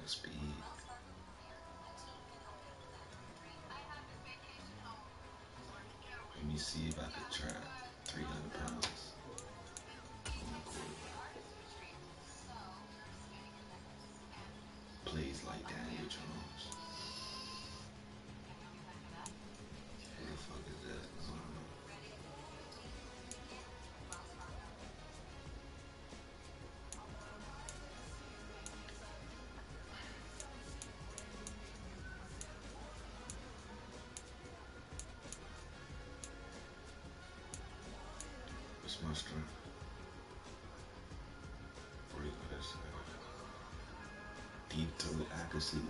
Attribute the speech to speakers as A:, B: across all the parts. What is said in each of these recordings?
A: speed. Let me see if I could trap 300 pounds on the quarterback. Plays like Daniel Jones. Who the fuck is that? I don't know. What's my strength? 40 minutes. Deep throw accuracy 99.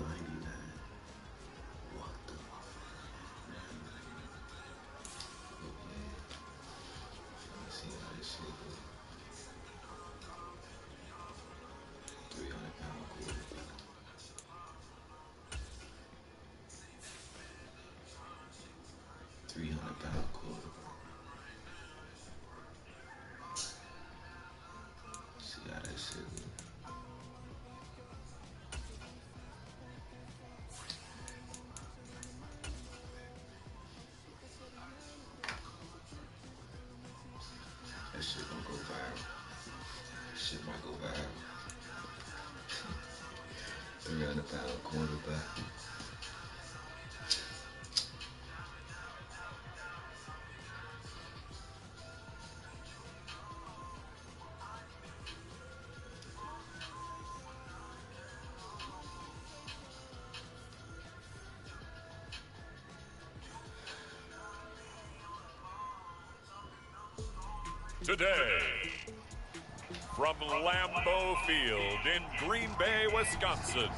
A: What the fuck? Oh yeah. Let me see how this shit goes. 300-pound quarterback. 300-pound quarterback. See how that shit goes. That shit gonna go viral. Shit might go viral. 300-pound quarterback.
B: Today, from Lambeau Field in Green Bay, Wisconsin,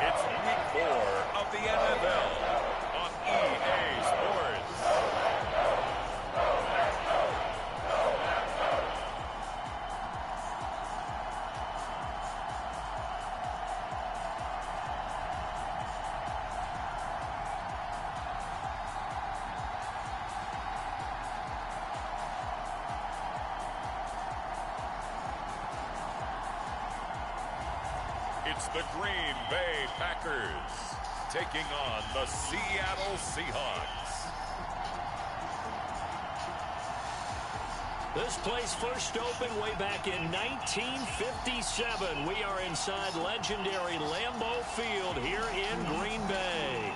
B: it's Week 4 of the NFL on EA Sports. It's the Green Bay Packers taking on the Seattle Seahawks.
C: This place first opened way back in 1957. We are inside legendary Lambeau Field here in Green Bay.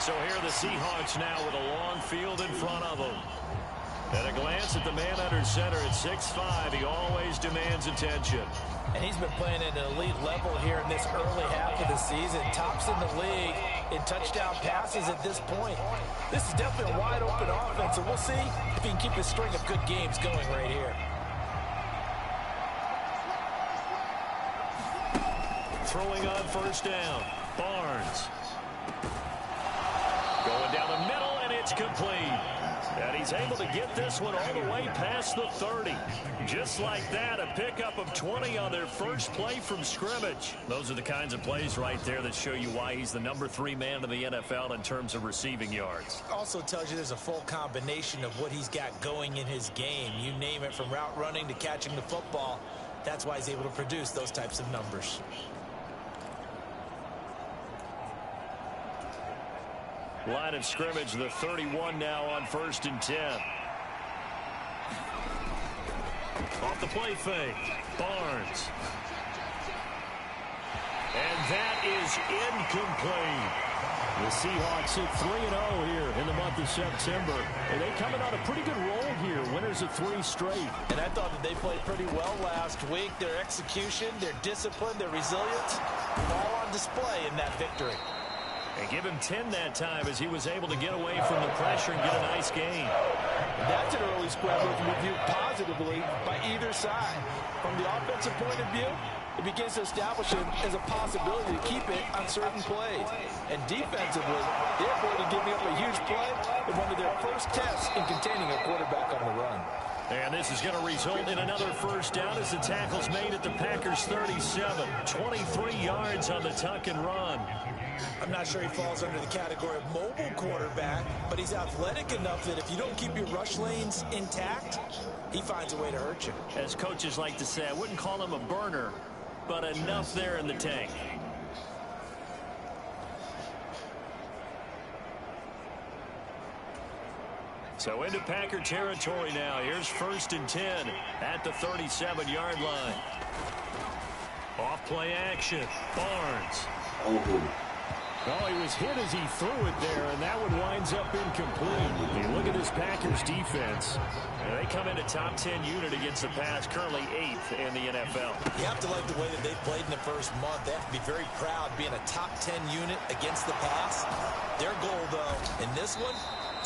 C: So here are the Seahawks now with a long field in front of them. At a glance at the man under center at 6'5", he always demands attention.
D: And he's been playing at an elite level here in this early half of the season. Tops in the league in touchdown passes at this point. This is definitely a wide open offense, and we'll see if he can keep his string of good games going right here.
C: Throwing on first down, Barnes. Going down the middle, and it's complete. And he's able to get this one all the way past the 30. Just like that, a pickup of 20 on their first play from scrimmage. Those are the kinds of plays right there that show you why he's the #3 man in the NFL in terms of receiving yards.
D: Also tells you there's a full combination of what he's got going in his game. You name it, from route running to catching the football. That's why he's able to produce those types of numbers.
C: Line of scrimmage, the 31 now on 1st and 10. Off the play fake, Barnes. And that is incomplete. The Seahawks hit 3-0 here in the month of September. And they coming on a pretty good roll here, winners of 3 straight.
D: And I thought that they played pretty well last week. Their execution, their discipline, their resilience, all on display in that victory.
C: And give him 10 that time as he was able to get away from the pressure and get a nice gain.
D: That's an early scramble reviewed positively by either side. From the offensive point of view, it begins to establish it as a possibility to keep it on certain plays. And defensively, they're going to give me up a huge play in one of their first tests in containing a quarterback on the run.
C: And this is going to result in another first down as the tackle's made at the Packers' 37. 23 yards on the tuck and run.
D: I'm not sure he falls under the category of mobile quarterback, but he's athletic enough that if you don't keep your rush lanes intact, he finds a way to hurt you.
C: As coaches like to say, I wouldn't call him a burner, but enough there in the tank. So into Packer territory now. Here's 1st and 10 at the 37-yard line. Off play action. Barnes.
E: Well, he was hit as he threw it there, and that one winds up incomplete. You look at this Packers defense.
C: They come in a top 10 unit against the pass, currently 8th in the NFL.
D: You have to like the way that they played in the first month. They have to be very proud being a top 10 unit against the pass. Their goal, though, in this one,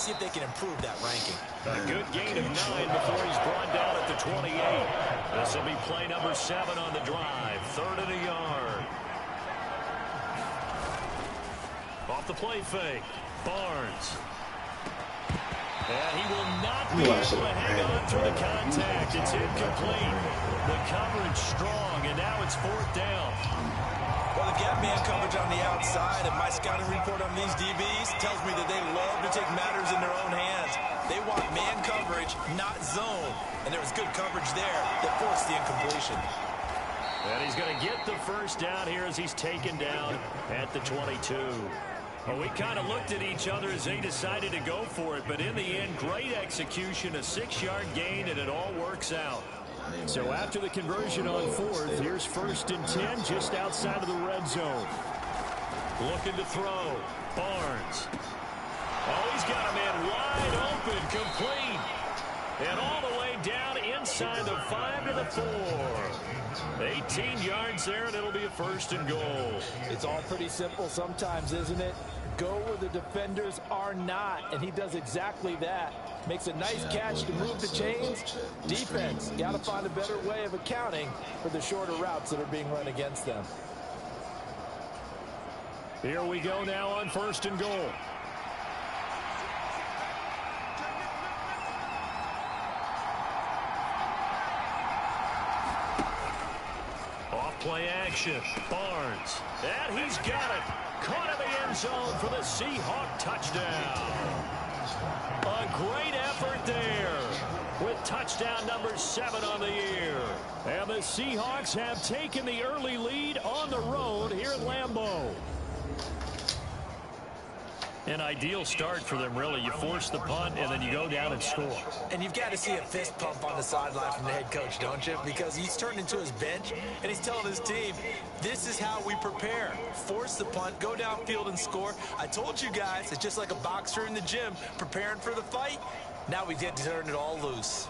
D: see if they can improve that ranking.
C: A good gain of 9 before he's brought down at the 28. This will be play number 7 on the drive. 3rd and a yard. Off the play fake. Barnes. And he will not be able to hang on through the contact. It's incomplete. The coverage strong, and now it's 4th down.
D: Well, they've got man coverage on the outside, and my scouting report on these DBs tells me that they love to take matters in their own hands. They want man coverage, not zone. And there was good coverage there that forced the incompletion.
C: And he's going to get the first down here as he's taken down at the 22. Well, we kind of looked at each other as they decided to go for it, but in the end, great execution, a 6-yard gain, and it all works out.
E: So after the conversion on 4th, here's 1st and 10 just outside of the red zone.
C: Looking to throw. Barnes. Oh, he's got a man wide open, complete. And all the way down inside the 5 to the 4. 18 yards there, and it'll be a 1st and goal.
D: It's all pretty simple sometimes, isn't it? Go where the defenders are not, and he does exactly that. Makes a nice catch to move the chains. Defense, got to find a better way of accounting for the shorter routes that are being run against them.
E: Here we go now on 1st and goal.
C: Off play action. Barnes. And he's got it. Caught in the end zone for the Seahawk touchdown. A great effort there with touchdown number 7 on the year.
E: And the Seahawks have taken the early lead on the road here at Lambeau.
C: An ideal start for them, really. You force the punt, and then you go down and score.
D: And you've got to see a fist pump on the sideline from the head coach, don't you? Because he's turned into his bench, and he's telling his team, this is how we prepare. Force the punt, go downfield and score. I told you guys, it's just like a boxer in the gym preparing for the fight. Now we get to turn it all loose.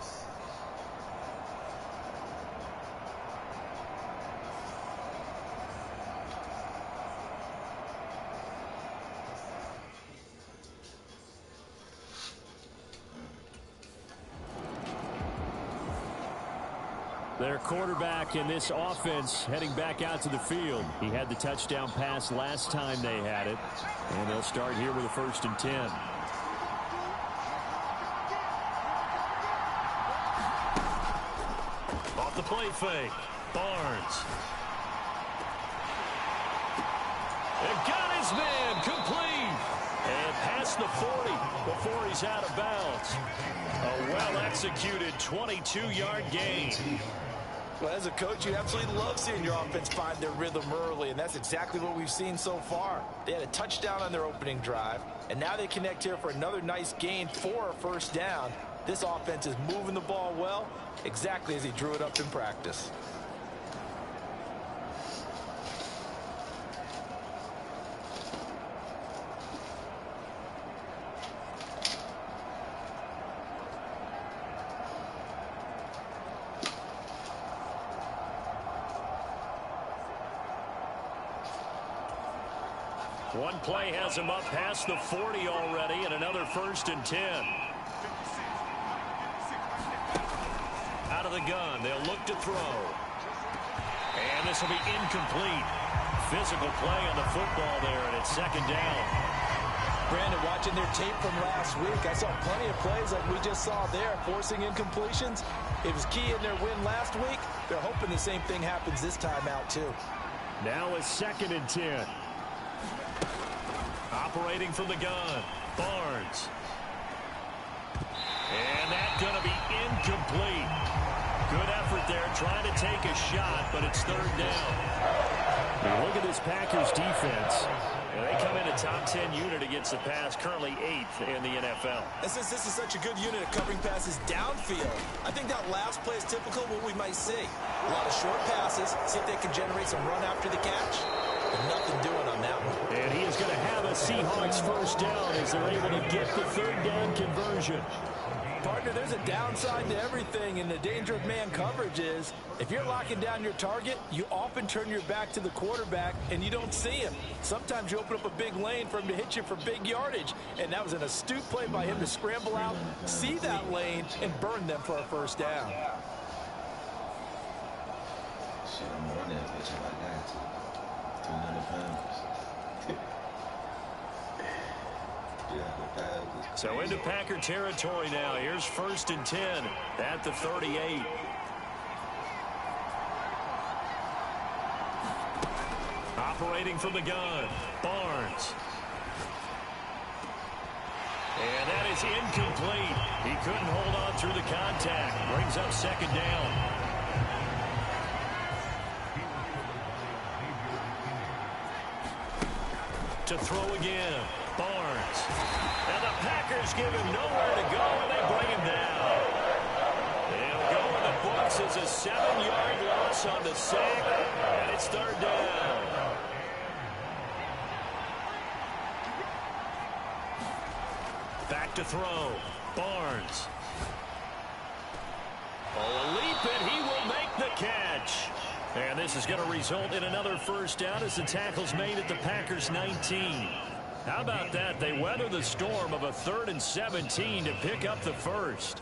E: Their quarterback in this offense heading back out to the field. He had the touchdown pass last time they had it. And they'll start here with a 1st and 10.
C: Off the play fake. Barnes. And got his man complete. And past the 40 before he's out of bounds. A well-executed 22-yard gain.
D: Well, as a coach, you absolutely love seeing your offense find their rhythm early, and that's exactly what we've seen so far. They had a touchdown on their opening drive, and now they connect here for another nice gain for a 1st down. This offense is moving the ball well, exactly as he drew it up in practice.
C: One play has him up past the 40 already, and another 1st and 10. Out of the gun, they'll look to throw. And this will be incomplete. Physical play on the football there, and it's 2nd down.
D: Brandon, watching their tape from last week, I saw plenty of plays like we just saw there, forcing incompletions. It was key in their win last week. They're hoping the same thing happens this time out, too.
C: Now a 2nd and 10. Operating from the gun, Barnes. And that's going to be incomplete. Good effort there, trying to take a shot, but it's 3rd down. Now look at this Packers defense. And they come in a top 10 unit against the pass, currently 8th in the NFL.
D: And since this is such a good unit of covering passes downfield, I think that last play is typical of what we might see. A lot of short passes, see if they can generate some run after the catch. But nothing doing on that one.
C: And he is going to have a Seahawks 1st down as they're able to get the 3rd down conversion.
D: Partner, there's a downside to everything, and the danger of man coverage is if you're locking down your target, you often turn your back to the quarterback and you don't see him. Sometimes you open up a big lane for him to hit you for big yardage, and that was an astute play by him to scramble out, see that lane, and burn them for a 1st down.
A: Shit, I'm running that bitch if I got to. 300 pounds.
C: So into Packer territory now. Here's 1st and 10 at the 38. Operating from the gun, Barnes. And that is incomplete. He couldn't hold on through the contact. Brings up 2nd down. To throw again, Barnes. And the Packers give him nowhere to go, and they bring him down. They'll go in the books as a 7-yard loss on the sack, and it's 3rd down. Back to throw, Barnes. A leap, and he will make the catch. And this is going to result in another 1st down as the tackle's made at the Packers' 19. How about that? They weather the storm of a 3rd and 17 to pick up the 1st.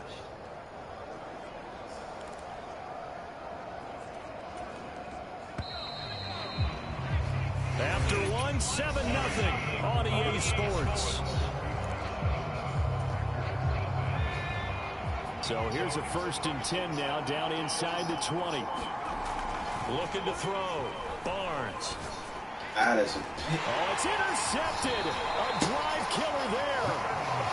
C: After one, 7-0 on EA Sports. So here's a 1st and 10 now, down inside the 20. Looking to throw, Barnes.
A: That is a pick.
C: Oh, it's intercepted. A drive killer there.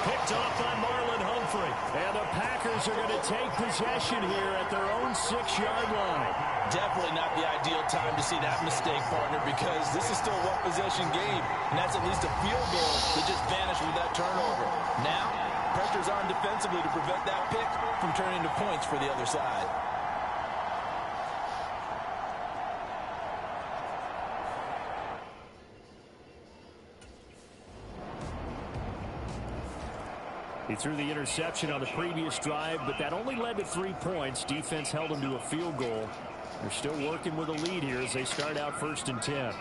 C: Picked off by Marlon Humphrey. And the Packers are going to take possession here at their own 6-yard line.
D: Definitely not the ideal time to see that mistake, partner, because this is still a one-possession game, and that's at least a field goal that just vanished with that turnover. Now, pressure's on defensively to prevent that pick from turning into points for the other side.
C: He threw the interception on the previous drive, but that only led to 3 points. Defense held him to a field goal. They're still working with a lead here as they start out 1st and 10.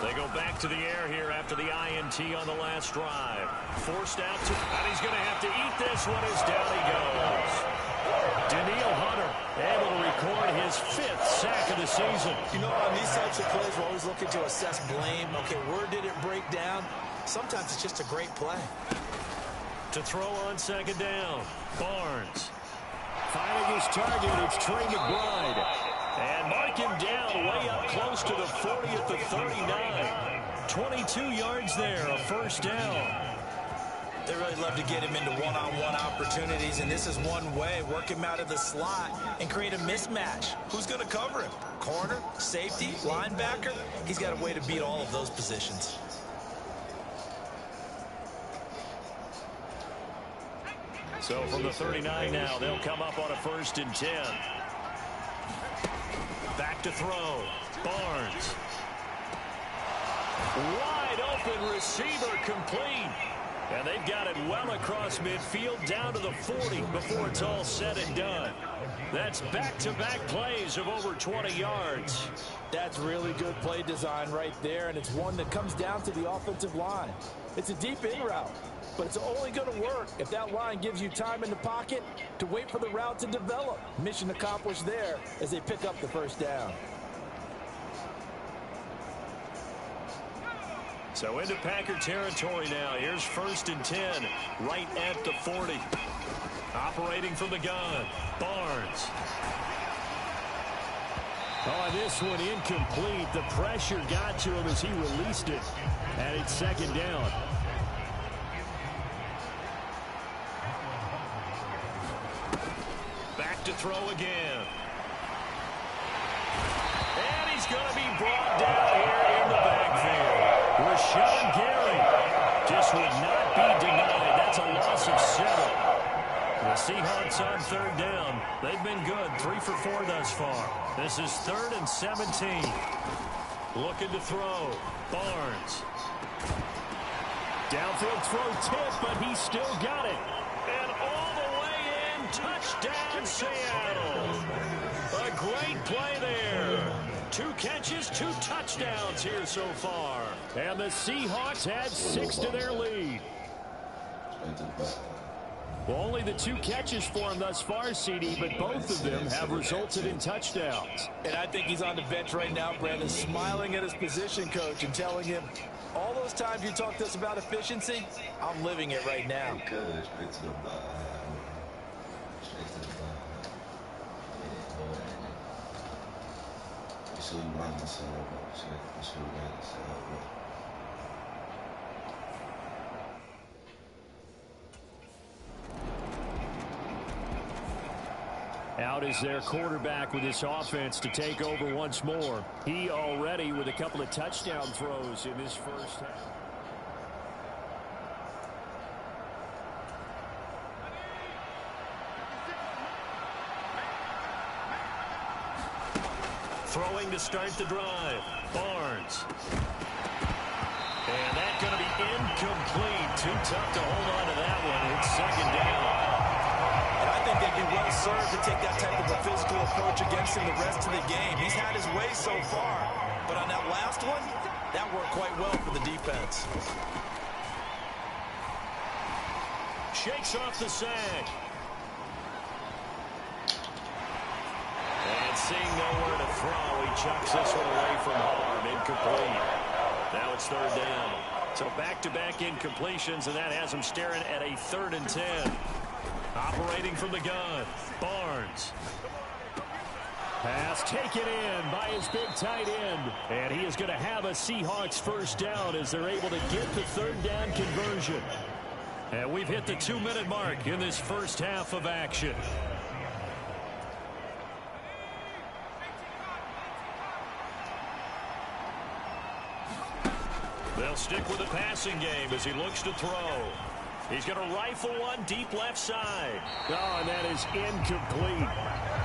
C: They go back to the air here after the INT on the last drive. Forced out to, and he's going to have to eat this one as down he goes. Daniil Hunter able to record his 5th sack of the season.
D: You know, on these types of plays, we're always looking to assess blame. Okay, where did it break down? Sometimes it's just a great play.
C: To throw on 2nd down, Barnes. Finding his target, it's Trey McBride. And mark him down way up close to the 40 at the 39. 22 yards there, a 1st down.
D: They really love to get him into one-on-one opportunities, and this is one way. Work him out of the slot and create a mismatch. Who's going to cover him? Corner, safety, linebacker? He's got a way to beat all of those positions.
C: So from the 39 now, they'll come up on a 1st and 10. Back to throw. Barnes. Wide open receiver complete. And they've got it well across midfield down to the 40 before it's all said and done. That's back-to-back plays of over 20 yards.
D: That's really good play design right there, and it's one that comes down to the offensive line. It's a deep in route, but it's only going to work if that line gives you time in the pocket to wait for the route to develop. Mission accomplished there as they pick up the 1st down.
C: So into Packer territory now. Here's 1st and 10, right at the 40. Operating from the gun, Barnes. Oh, this one incomplete. The pressure got to him as he released it. And it's 2nd down. Back to throw again. And he's going to be brought down here in the backfield. Rashawn Gary just would not be denied. That's a loss of 7. The Seahawks on 3rd down. They've been good, 3 for 4 thus far. This is 3rd and 17. Looking to throw. Barnes. Downfield throw tip, but he still got it. And all the way in, touchdown Seattle. A great play there. 2 catches, 2 touchdowns here so far. And the Seahawks add 6 to their lead. Well, only the 2 catches for him thus far, CD, but both of them have resulted in touchdowns.
D: And I think he's on the bench right now, Brandon, smiling at his position coach and telling him, all those times you talked to us about efficiency, I'm living it right now.
A: Good, straight to the ball. Straight to the ball. You should run yourself up. You should run yourself up.
C: Out is their quarterback with this offense to take over once more. He already with a couple of touchdown throws in this first half. Throwing to start the drive. Barnes. And that's going to be incomplete. Too tough to hold on to that one. It's 2nd down.
D: I think they'd be well served to take that type of a physical approach against him the rest of the game. He's had his way so far, but on that last one, that worked quite well for the defense.
C: Shakes off the sack. And seeing nowhere to throw, he chucks this one away from harm. Incomplete. Now it's 3rd down. So back-to-back incompletions, and that has him staring at a 3rd and 10. Operating from the gun, Barnes. Pass taken in by his big tight end. And he is going to have a Seahawks 1st down as they're able to get the 3rd down conversion. And we've hit the 2-minute mark in this first half of action. They'll stick with the passing game as he looks to throw. He's going to rifle one deep left side. Oh, and that is incomplete.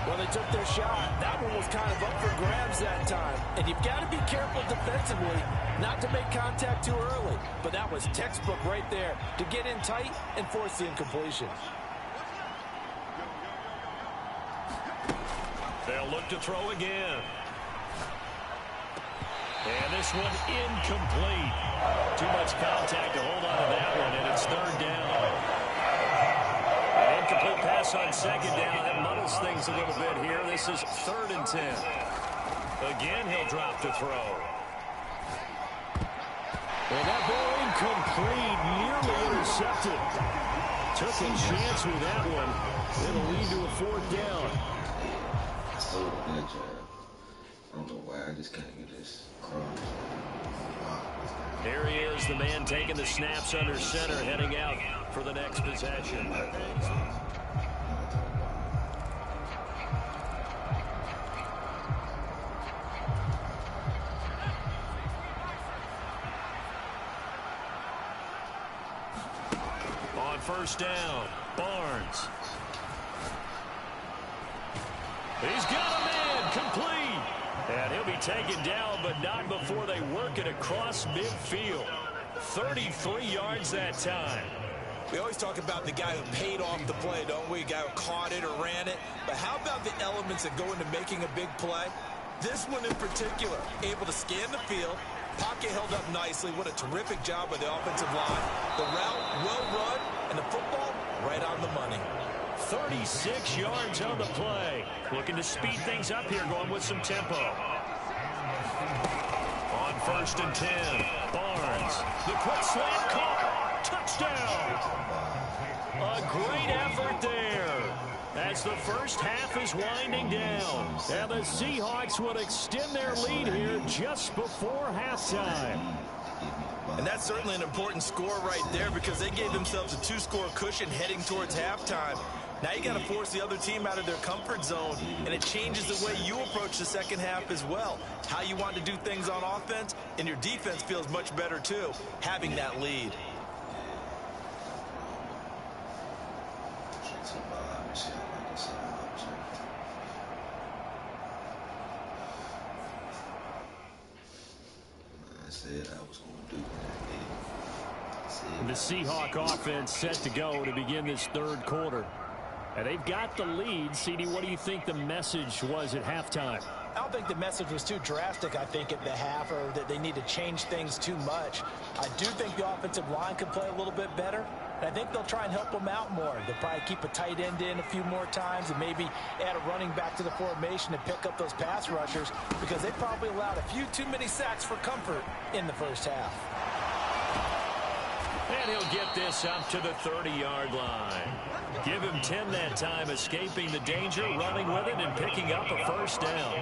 D: Well, they took their shot. That one was kind of up for grabs that time. And you've got to be careful defensively not to make contact too early. But that was textbook right there to get in tight and force the incompletion.
C: They'll look to throw again. And this one incomplete. Too much contact to hold on to that one, and it's 3rd down. An incomplete pass on 2nd down. That muddles things a little bit here. This is 3rd and 10. Again, he'll drop to throw. And that ball incomplete, nearly intercepted. Took a chance with that one. It'll lead to a 4th down.
A: So good job. I don't know why I just can't get this cross.
C: Here he is, the man taking the snaps under center, heading out for the next possession. On 1st down, Barnes. He's got a man, complete. And he'll be taken down, but not before they work it across midfield. 33 yards that time.
D: We always talk about the guy who paid off the play, don't we? A guy who caught it or ran it. But how about the elements that go into making a big play? This one in particular, able to scan the field, pocket held up nicely. What a terrific job by the offensive line. The route well run, and the football right on the money.
C: 36 yards on the play. Looking to speed things up here, going with some tempo. On 1st and 10, Barnes. The quick slant caught. Touchdown. A great effort there. As the first half is winding down. And the Seahawks would extend their lead here just before halftime.
D: And that's certainly an important score right there because they gave themselves a 2-score cushion heading towards halftime. Now you got to force the other team out of their comfort zone, and it changes the way you approach the second half as well. How you want to do things on offense, and your defense feels much better too, having that lead.
C: The Seahawk offense set to go to begin this third quarter. And they've got the lead. CD, what do you think the message was at halftime?
D: I don't think the message was too drastic, I think, at the half, or that they need to change things too much. I do think the offensive line could play a little bit better. And I think they'll try and help them out more. They'll probably keep a tight end in a few more times and maybe add a running back to the formation to pick up those pass rushers because they probably allowed a few too many sacks for comfort in the first half.
C: And he'll get this up to the 30-yard line. Give him 10 that time, escaping the danger, running with it, and picking up a first down.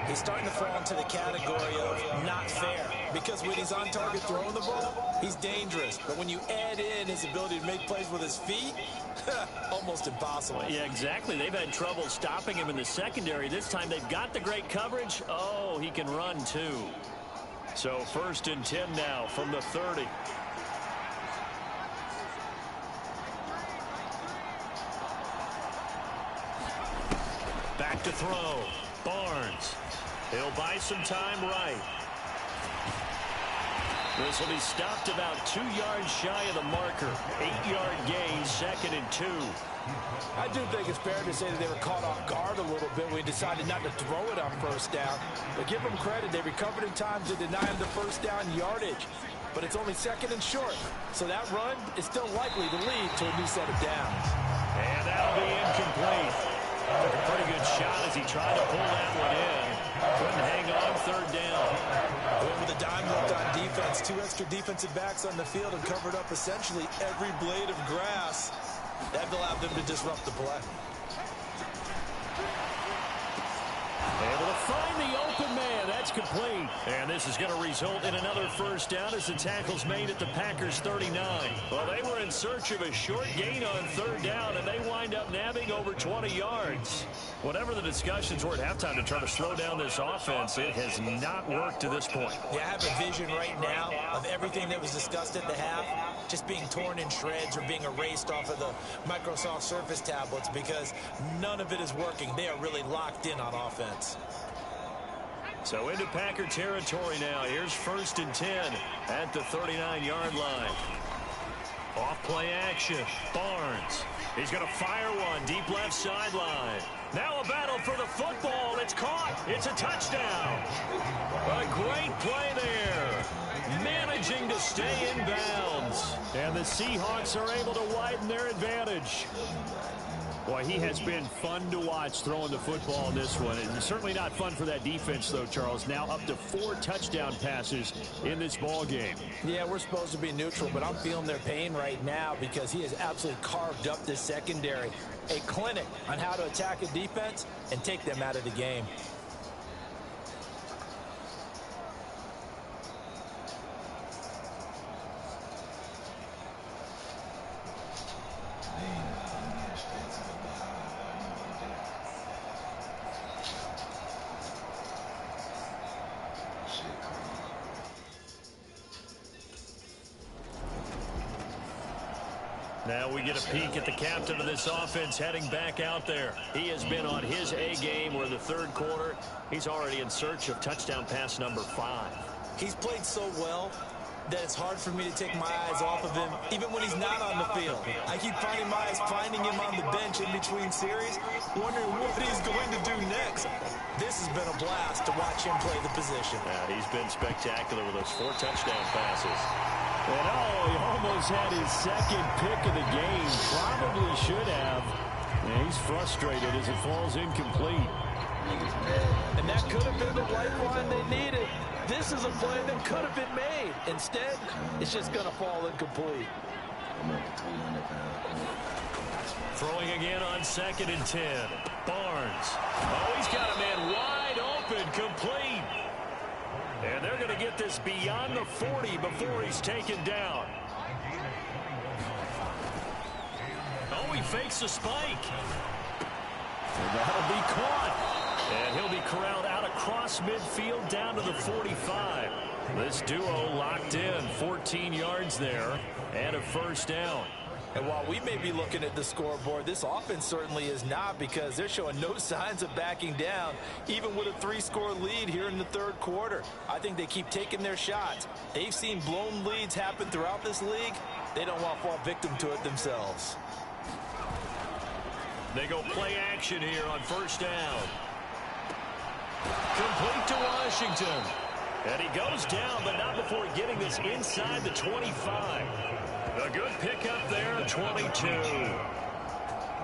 D: He's starting to fall into the category of not fair because when he's on target throwing the ball, he's dangerous. But when you add in his ability to make plays with his feet, almost impossible.
C: Yeah, exactly. They've had trouble stopping him in the secondary. This time they've got the great coverage. Oh, he can run too. So 1st and 10 now from the 30. Back to throw. Barnes. He'll buy some time right. This will be stopped about 2 yards shy of the marker. 8-yard gain, 2nd and 2.
D: I do think it's fair to say that they were caught off guard a little bit when we decided not to throw it on first down. But give them credit. They recovered in time to deny them the first down yardage. But it's only 2nd and short. So that run is still likely to lead to a new set of downs.
C: And that'll be incomplete. Took a pretty good shot as he tried to pull that one in. Couldn't hang on 3rd down.
D: Went with a dime left on defense. 2 extra defensive backs on the field and covered up essentially every blade of grass. That allowed them to disrupt the play.
C: Able to find the open man. That's complete. And this is going to result in another first down as the tackle's made at the Packers 39. Well, they were in search of a short gain on 3rd down, and they wind up nabbing over 20 yards. Whatever the discussions were at halftime to try to slow down this offense, it has not worked to this point.
D: Yeah, I have a vision right now of everything that was discussed at the half just being torn in shreds or being erased off of the Microsoft Surface tablets because none of it is working. They are really locked in on offense.
C: So into Packer territory now. Here's 1st and 10 at the 39-yard line. Off play action. Barnes. He's going to fire one deep left sideline. Now a battle for the football. It's caught. It's a touchdown. A great play there. Managing to stay in bounds. And the Seahawks are able to widen their advantage. Boy, he has been fun to watch throwing the football in this one. And certainly not fun for that defense, though, Charles. Now up to 4 touchdown passes in this ball game.
D: Yeah, we're supposed to be neutral, but I'm feeling their pain right now because he has absolutely carved up this secondary. A clinic on how to attack a defense and take them out of the game.
C: Now we get a peek at the captain of this offense heading back out there. He has been on his A game where the 3rd quarter, he's already in search of touchdown pass number 5.
D: He's played so well that it's hard for me to take my eyes off of him, even when he's not on the field. I keep finding my eyes finding him on the bench in between series, wondering what he's going to do next. This has been a blast to watch him play the position.
C: Yeah, he's been spectacular with those 4 touchdown passes. And oh, he almost had his 2nd pick of the game. Probably should have. And he's frustrated as it falls incomplete.
D: And that could have been the lifeline they needed. this is a play that could have been made. Instead, it's just going to fall incomplete.
C: Throwing again on 2nd and 10. Barnes. Oh, he's got a man wide open, complete. And they're going to get this beyond the 40 before he's taken down. Oh, he fakes a spike. And that'll be caught. And he'll be corralled out across midfield down to the 45. This duo locked in, 14 yards there and a first down.
D: And while we may be looking at the scoreboard, this offense certainly is not, because they're showing no signs of backing down, even with a 3-score lead here in the 3rd quarter. I think they keep taking their shots. They've seen blown leads happen throughout this league. They don't want to fall victim to it themselves.
C: They go play action here on first down. Complete to Washington. And he goes down, but not before getting this inside the 25. A good pickup there, 22.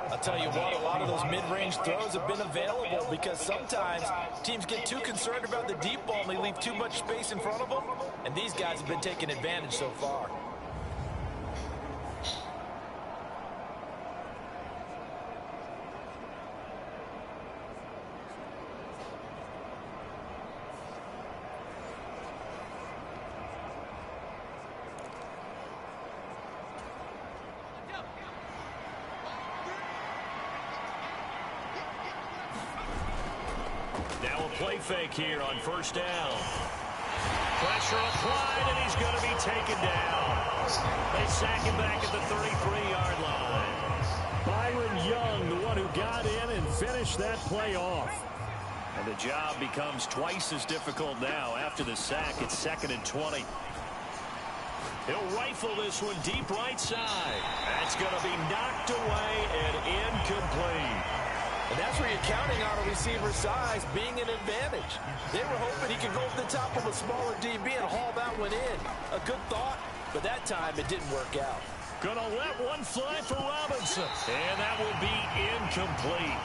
D: I'll tell you what, a lot of those mid-range throws have been available, because sometimes teams get too concerned about the deep ball and they leave too much space in front of them, and these guys have been taking advantage so far.
C: Now a play fake here on first down. Pressure applied, and he's going to be taken down. They sack him back at the 33-yard line.
E: Byron Young, the one who got in and finished that play off.
C: And the job becomes twice as difficult now. After the sack, it's 2nd and 20. He'll rifle this one deep right side. That's going to be knocked away and incomplete.
D: And that's where you're counting on a receiver's size being an advantage. They were hoping he could go over the top of a smaller DB and haul that one in. A good thought, but that time it didn't work out.
C: Gonna let one fly for Robinson. And that will be incomplete.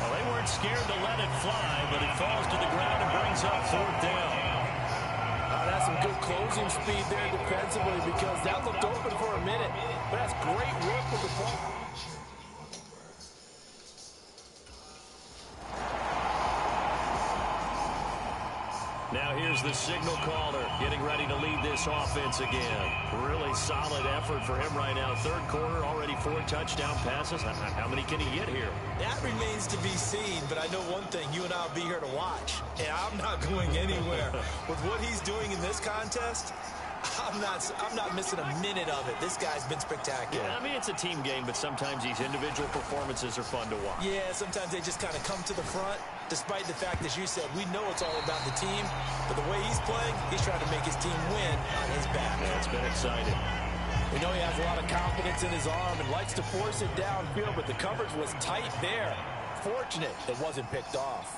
C: Well, they weren't scared to let it fly, but it falls to the ground and brings up 4th down.
D: That's some good closing speed there defensively, because that looked open for a minute. But that's great work with the ball.
C: Now here's the signal caller getting ready to lead this offense again. Really solid effort for him right now. 3rd quarter, already 4 touchdown passes. How many can he get here?
D: That remains to be seen, but I know one thing. You and I will be here to watch, and I'm not going anywhere. With what he's doing in this contest, I'm not missing a minute of it. This guy's been spectacular.
C: Yeah, I mean, it's a team game, but sometimes these individual performances are fun to watch.
D: Yeah, sometimes they just kind of come to the front, despite the fact, as you said, we know it's all about the team. But the way he's playing, he's trying to make his team win on his back.
C: Yeah, it's been exciting.
D: We know he has a lot of confidence in his arm and likes to force it downfield, but the coverage was tight there. Fortunate it wasn't picked off.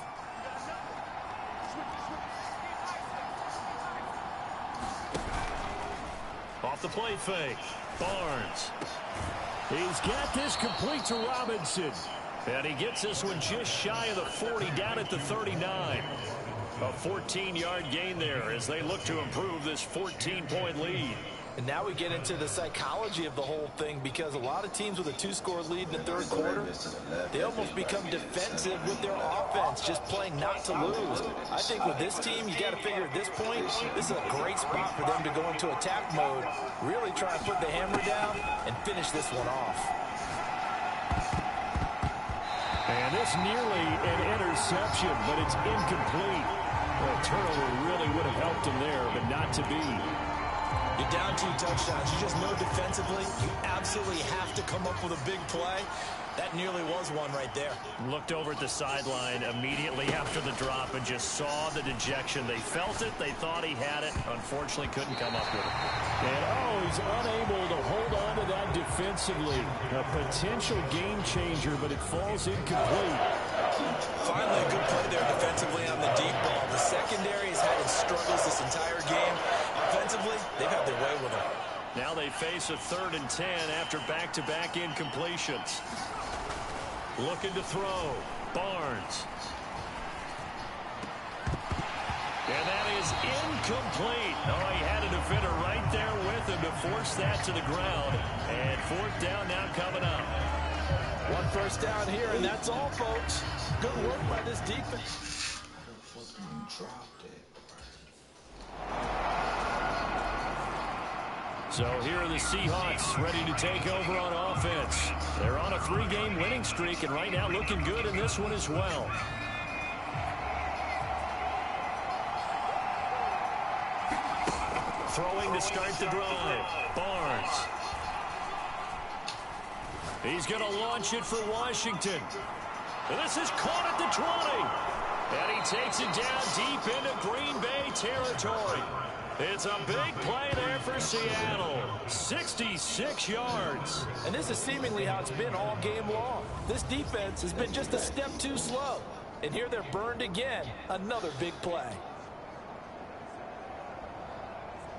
C: Off the play fake, Barnes.
E: He's got this complete to Robinson.
C: And he gets this one just shy of the 40, down at the 39. A 14-yard gain there as they look to improve this 14-point lead.
D: And now we get into the psychology of the whole thing, because a lot of teams with a 2-score lead in the 3rd quarter, they almost become defensive with their offense, just playing not to lose. I think with this team, you got to figure at this point, this is a great spot for them to go into attack mode, really try and put the hammer down and finish this one off.
E: And this nearly an interception, but it's incomplete. A turnover really would have helped him there, but not to be.
D: You're down 2 touchdowns. You just know defensively you absolutely have to come up with a big play. That nearly was one right there.
C: Looked over at the sideline immediately after the drop and just saw the dejection. They felt it. They thought he had it. Unfortunately, couldn't come up with it.
E: And he's unable to hold on to that defensively. A potential game changer, but it falls incomplete.
D: Finally, a good play there defensively on the deep ball. The secondary has had its struggles this entire game. Offensively, they've had their way with him.
C: Now they face a 3rd and 10 after back-to-back incompletions. Looking to throw. Barnes. And that is incomplete. Oh, he had a defender right there with him to force that to the ground. And fourth down now coming up.
D: One first down here, and that's all, folks. Good work by this defense.
A: How the fuck you dropped it?
C: So here are the Seahawks ready to take over on offense. They're on a 3-game winning streak, and right now looking good in this one as well. Throwing to start the drive. Barnes. He's going to launch it for Washington. And this is caught at the 20. And he takes it down deep into Green Bay territory. It's a big play there for Seattle. 66 yards.
D: And this is seemingly how it's been all game long. This defense has been just a step too slow. And here they're burned again. Another big play.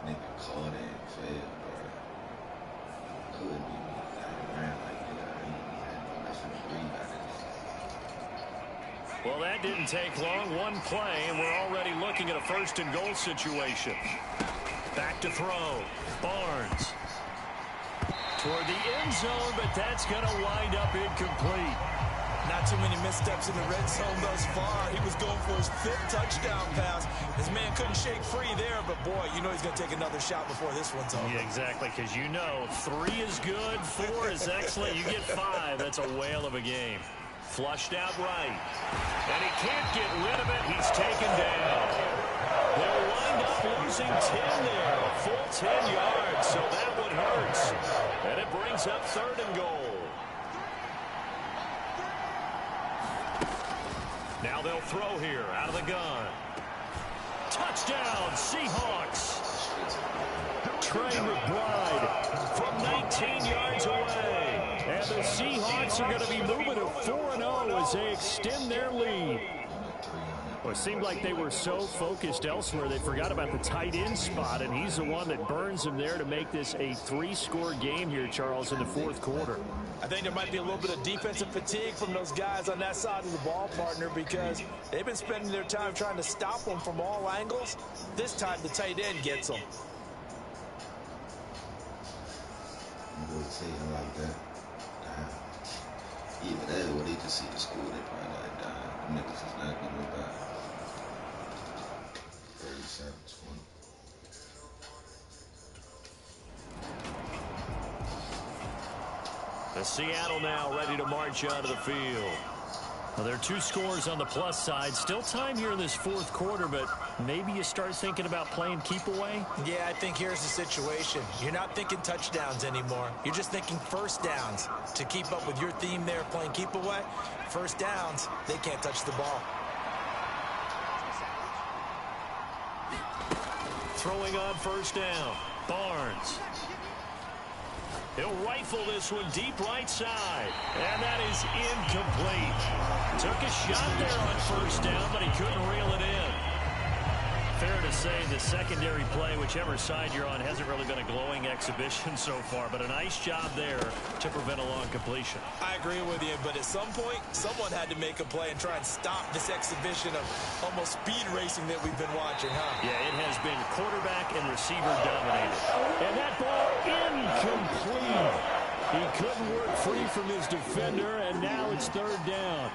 A: Nigga caught it and failed, bro. Couldn't be me. I ran like that. I ain't had nothing to breathe out of this.
C: Well, that didn't take long. One play, and we're already looking at a first-and-goal situation. Back to throw. Barnes. Toward the end zone, but that's going to wind up incomplete.
D: Not too many missteps in the red zone thus far. He was going for his 5th touchdown pass. His man couldn't shake free there, but boy, you know he's going to take another shot before this one's over.
C: Yeah, exactly, because you know 3 is good, 4 is excellent. You get 5. That's a whale of a game. Flushed out right. And he can't get rid of it. He's taken down. They'll wind up losing 10 there. A full 10 yards, so that one hurts. And it brings up 3rd and goal. Now they'll throw here out of the gun. Touchdown, Seahawks. Trey McBride from 19 yards away. And the Seahawks are going to be moving to 4-0 as they extend their lead. Well, it seemed like they were so focused elsewhere they forgot about the tight end spot, and he's the one that burns them there to make this a 3-score game here, Charles, in the 4th quarter.
D: I think there might be a little bit of defensive fatigue from those guys on that side of the ball, partner, because they've been spending their time trying to stop them from all angles. This time, the tight end gets them.
A: You go say it like that. Damn. Even that, when they just see the score, they probably like, damn, niggas is not going to back. 37-20.
C: The Seattle now ready to march onto the field. Well, there are 2 scores on the plus side. Still time here in this 4th quarter, but maybe you start thinking about playing keep away?
D: Yeah, I think here's the situation. You're not thinking touchdowns anymore. You're just thinking first downs. To keep up with your theme there, playing keep away, first downs, they can't touch the ball.
C: Throwing on first down. Barnes. He'll rifle this one deep right side. And that is incomplete. Took a shot there on first down, but he couldn't reel it in. Fair to say the secondary play, whichever side you're on, hasn't really been a glowing exhibition so far, but a nice job there to prevent a long completion.
D: I agree with you, but at some point, someone had to make a play and try and stop this exhibition of almost speed racing that we've been watching, huh?
C: Yeah, it has been quarterback and receiver dominated. And that ball incomplete. He couldn't work free from his defender, and now it's 3rd down.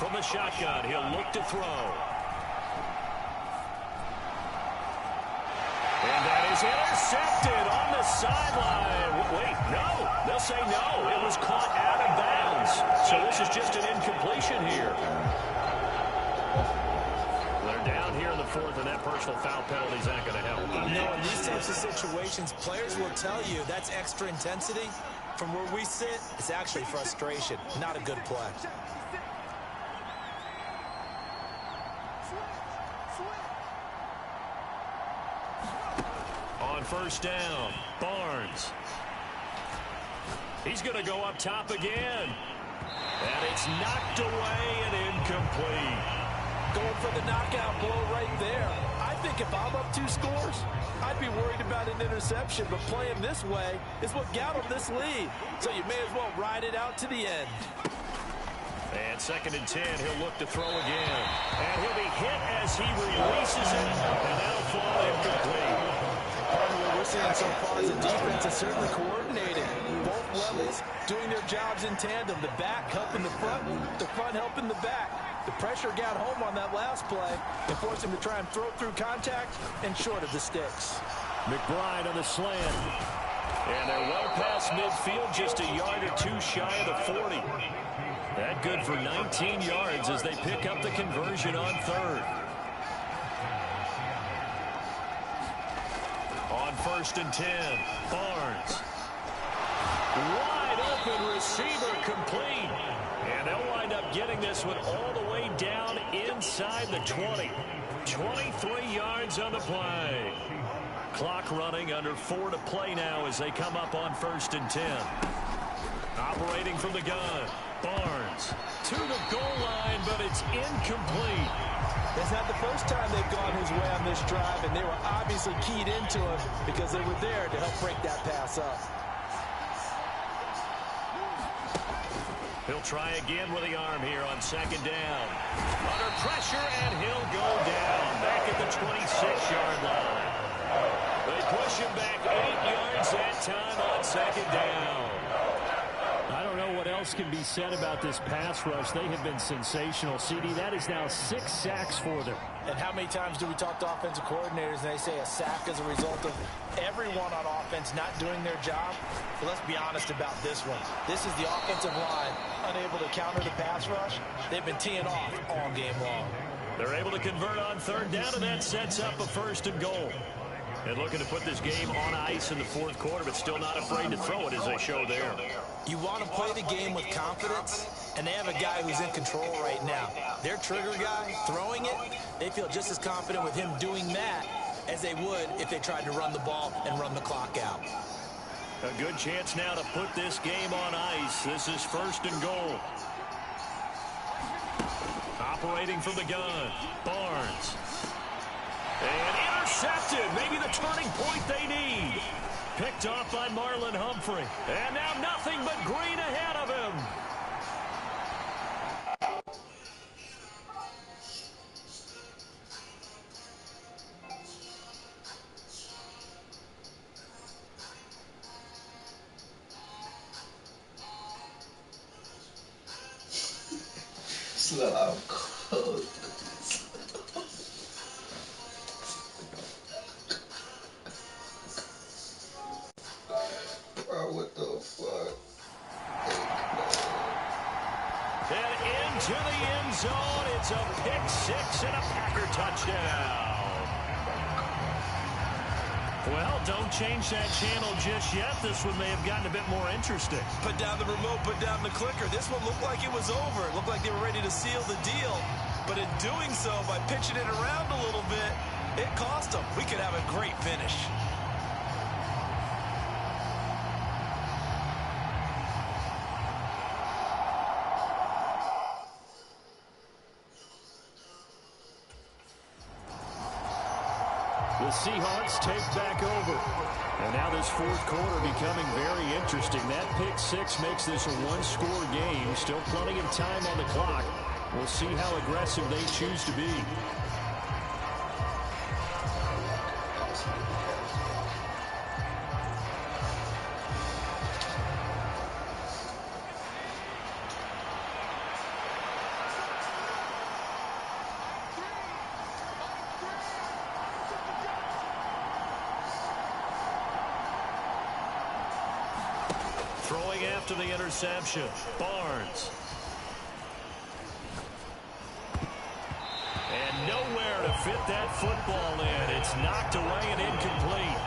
C: From the shotgun, he'll look to throw. And that is intercepted on the sideline. Wait, no. They'll say no. It was caught out of bounds. So this is just an incompletion here. They're down here in the 4th, and that personal foul penalty is not going to help.
D: You know, in these types of situations, players will tell you that's extra intensity. From where we sit, it's actually frustration, not a good play.
C: On first down, Barnes. He's going to go up top again. And it's knocked away and incomplete.
D: going for the knockout blow right there. I think if I'm up 2 scores, I'd be worried about an interception, but playing this way is what got him this lead. So you may as well ride it out to the end.
C: And 2nd and 10, he'll look to throw again. And he'll be hit as he releases it, and that'll fall incomplete.
D: Part of what we're seeing so far is the defense is certainly coordinated. Both levels doing their jobs in tandem. The back helping the front helping the back. The pressure got home on that last play and forced him to try and throw through contact and short of the sticks.
C: McBride on the slant. And they're well past midfield, just a yard or 2 shy of the 40. That good for 19 yards as they pick up the conversion on 3rd. On 1st and 10, Barnes. Wide open receiver complete. And they'll wind up getting this one all the way down inside the 20. 23 yards on the play. Clock running, under 4 to play now as they come up on 1st and 10. Operating from the gun, Barnes to the goal line, but it's incomplete.
D: It's not the first time they've gone his way on this drive, and they were obviously keyed into him because they were there to help break that pass up.
C: He'll try again with the arm here on 2nd down. Under pressure, and he'll go down back at the 26-yard line. They push him back 8 yards that time on 2nd down.
E: I don't know what else can be said about this pass rush. They have been sensational. CD, that is now 6 sacks for them.
D: And how many times do we talk to offensive coordinators and they say a sack as a result of everyone on offense not doing their job? Well, let's be honest about this one. This is the offensive line unable to counter the pass rush. They've been teeing off all game long.
C: They're able to convert on 3rd down, and that sets up a 1st and goal. And looking to put this game on ice in the 4th quarter, but still not afraid to throw it as they show there.
D: You want to play the game with confidence, and they have a guy who's in control right now. Their trigger guy throwing it, they feel just as confident with him doing that as they would if they tried to run the ball and run the clock out.
C: A good chance now to put this game on ice. This is 1st and goal. Operating from the gun, Barnes. And intercepted, maybe the turning point they need. Picked off by Marlon Humphrey. And now nothing but green ahead of him.
A: Slow code. What the fuck?
C: And into the end zone. It's a pick 6 and a Packer touchdown. Well, don't change that channel just yet. This one may have gotten a bit more interesting.
D: Put down the remote, put down the clicker. This one looked like it was over. It looked like they were ready to seal the deal. But in doing so, by pitching it around a little bit, it cost them. We could have a great finish.
E: The Seahawks take back over. And now this 4th quarter becoming very interesting. That pick 6 makes this a 1-score game. Still plenty of time on the clock. We'll see how aggressive they choose to be.
C: Throwing after the interception, Barnes. And nowhere to fit that football in. It's knocked away and incomplete.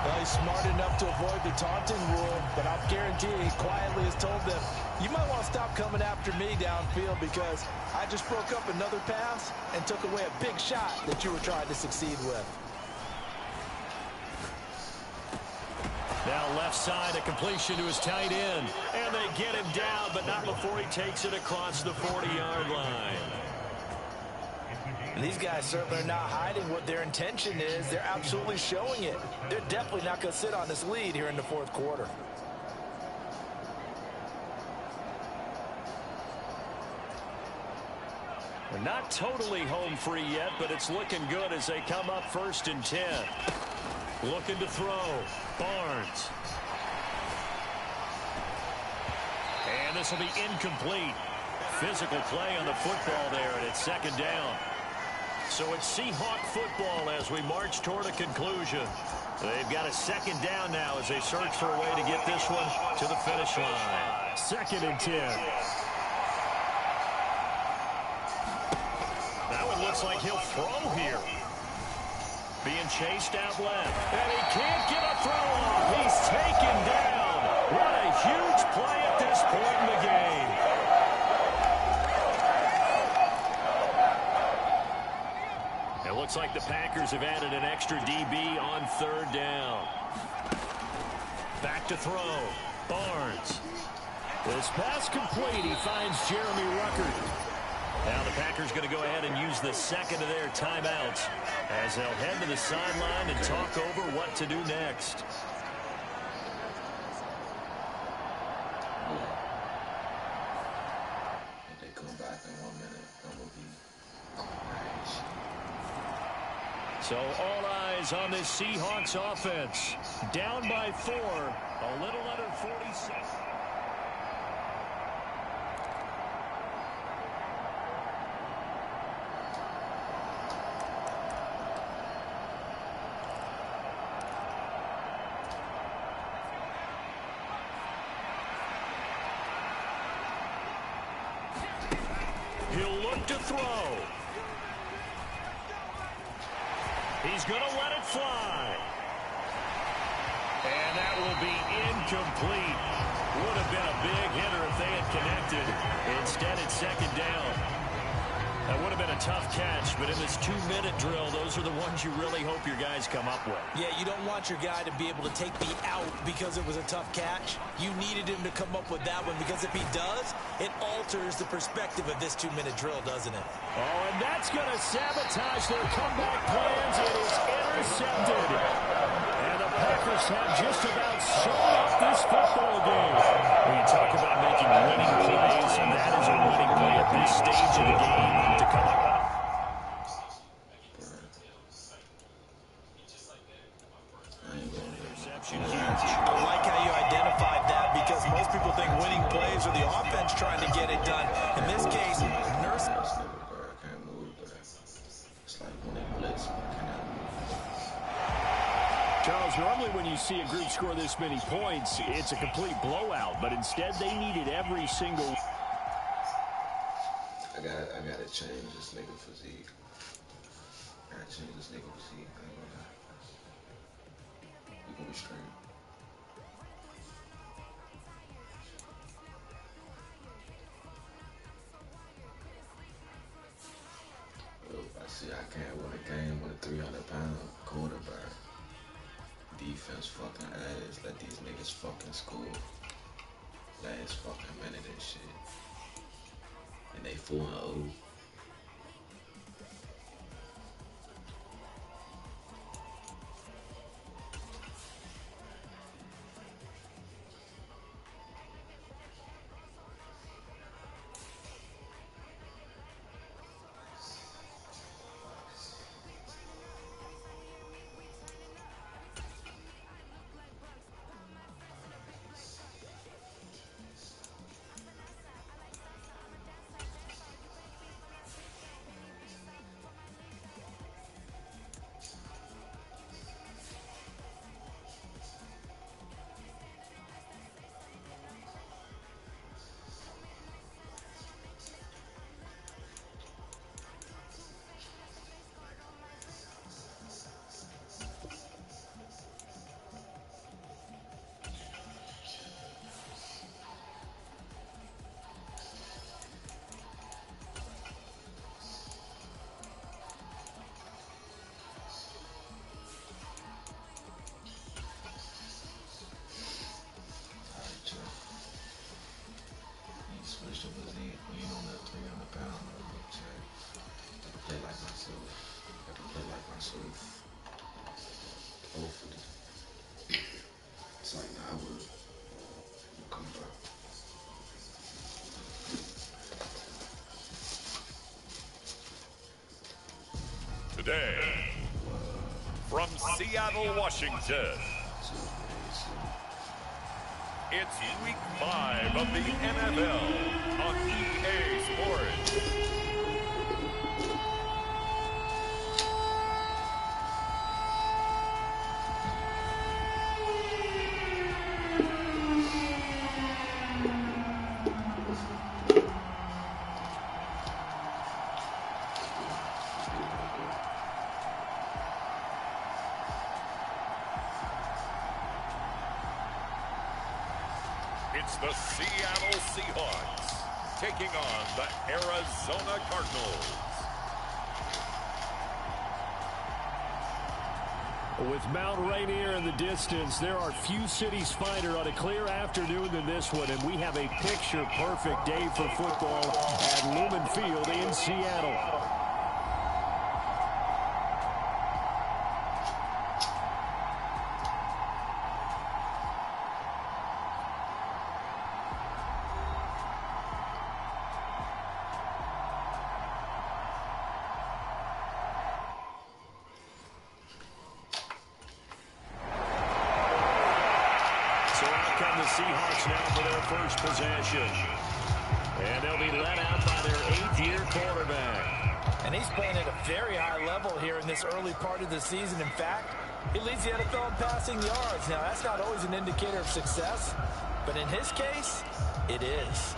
D: Well, he's smart enough to avoid the taunting rule, but I'll guarantee he quietly has told them, you might want to stop coming after me downfield because I just broke up another pass and took away a big shot that you were trying to succeed with.
C: Now left side, a completion to his tight end. And they get him down, but not before he takes it across the 40-yard line.
D: And these guys certainly are not hiding what their intention is. They're absolutely showing it. They're definitely not going to sit on this lead here in the fourth quarter.
C: They're not totally home free yet, but it's looking good as they come up 1st and 10. Looking to throw. Barnes. And this will be incomplete. Physical play on the football there, and it's 2nd down. So it's Seahawk football as we march toward a conclusion. They've got a 2nd down now as they search for a way to get this one to the finish line. 2nd and 10. That one looks like he'll throw here. Being chased out left. And he can't get a throw off. He's taken down. What a huge play at this point in the game. It looks like the Packers have added an extra DB on 3rd down. Back to throw. Barnes. This pass complete. He finds Jeremy Ruckert. Now the Packers going to go ahead and use the 2nd of their timeouts as they'll head to the sideline and talk over what to do next.
A: If they come back in 1 minute, that will be
C: so all eyes on this Seahawks offense. Down by 4. A little under 40 seconds. He'll look to throw. He's going to let it fly. And that will be incomplete. Would have been a big hitter if they had connected. Instead, it's 2nd down. That would have been a tough catch, but in this 2-minute drill, those are the ones you really hope your guys come up with.
D: Yeah, you don't want your guy to be able to take the out because it was a tough catch. You needed him to come up with that one because if he does, it alters the perspective of this 2-minute drill, doesn't it?
C: Oh, and that's going to sabotage their comeback plans. It is intercepted. And the Packers have just about sewn up this football game. When you talk about making winning plays, and that is a winning play at this stage of the game to come up. Interception huge.
D: I like how you identified that because most people think winning plays are the offense trying to get it done. In this case, Nurse.
A: I can't move, but it's like when they blitz, I cannot move.
C: Charles, normally when you see a group score this many points, it's a complete blowout, but instead they needed every single.
A: I gotta change this nigga physique. I gotta change this nigga physique. I ain't gonna lie. We gonna be straight. I see I can't win a game with a 300-pound quarterback. Defense fucking ass. Let these niggas fucking score. Last fucking minute and shit. And they 4-0.
B: day, from Seattle, Washington, it's Week 5 of the NFL on EA Sports. It's the Seattle Seahawks taking on the Arizona Cardinals.
C: With Mount Rainier in the distance, there are few cities finer on a clear afternoon than this one, and we have a picture-perfect day for football at Lumen Field in Seattle. Seahawks now for their first possession. And they'll be let out by their 8th-year quarterback.
D: And he's playing at a very high level here in this early part of the season. In fact, he leads the NFL in passing yards. Now, that's not always an indicator of success, but in his case, it is.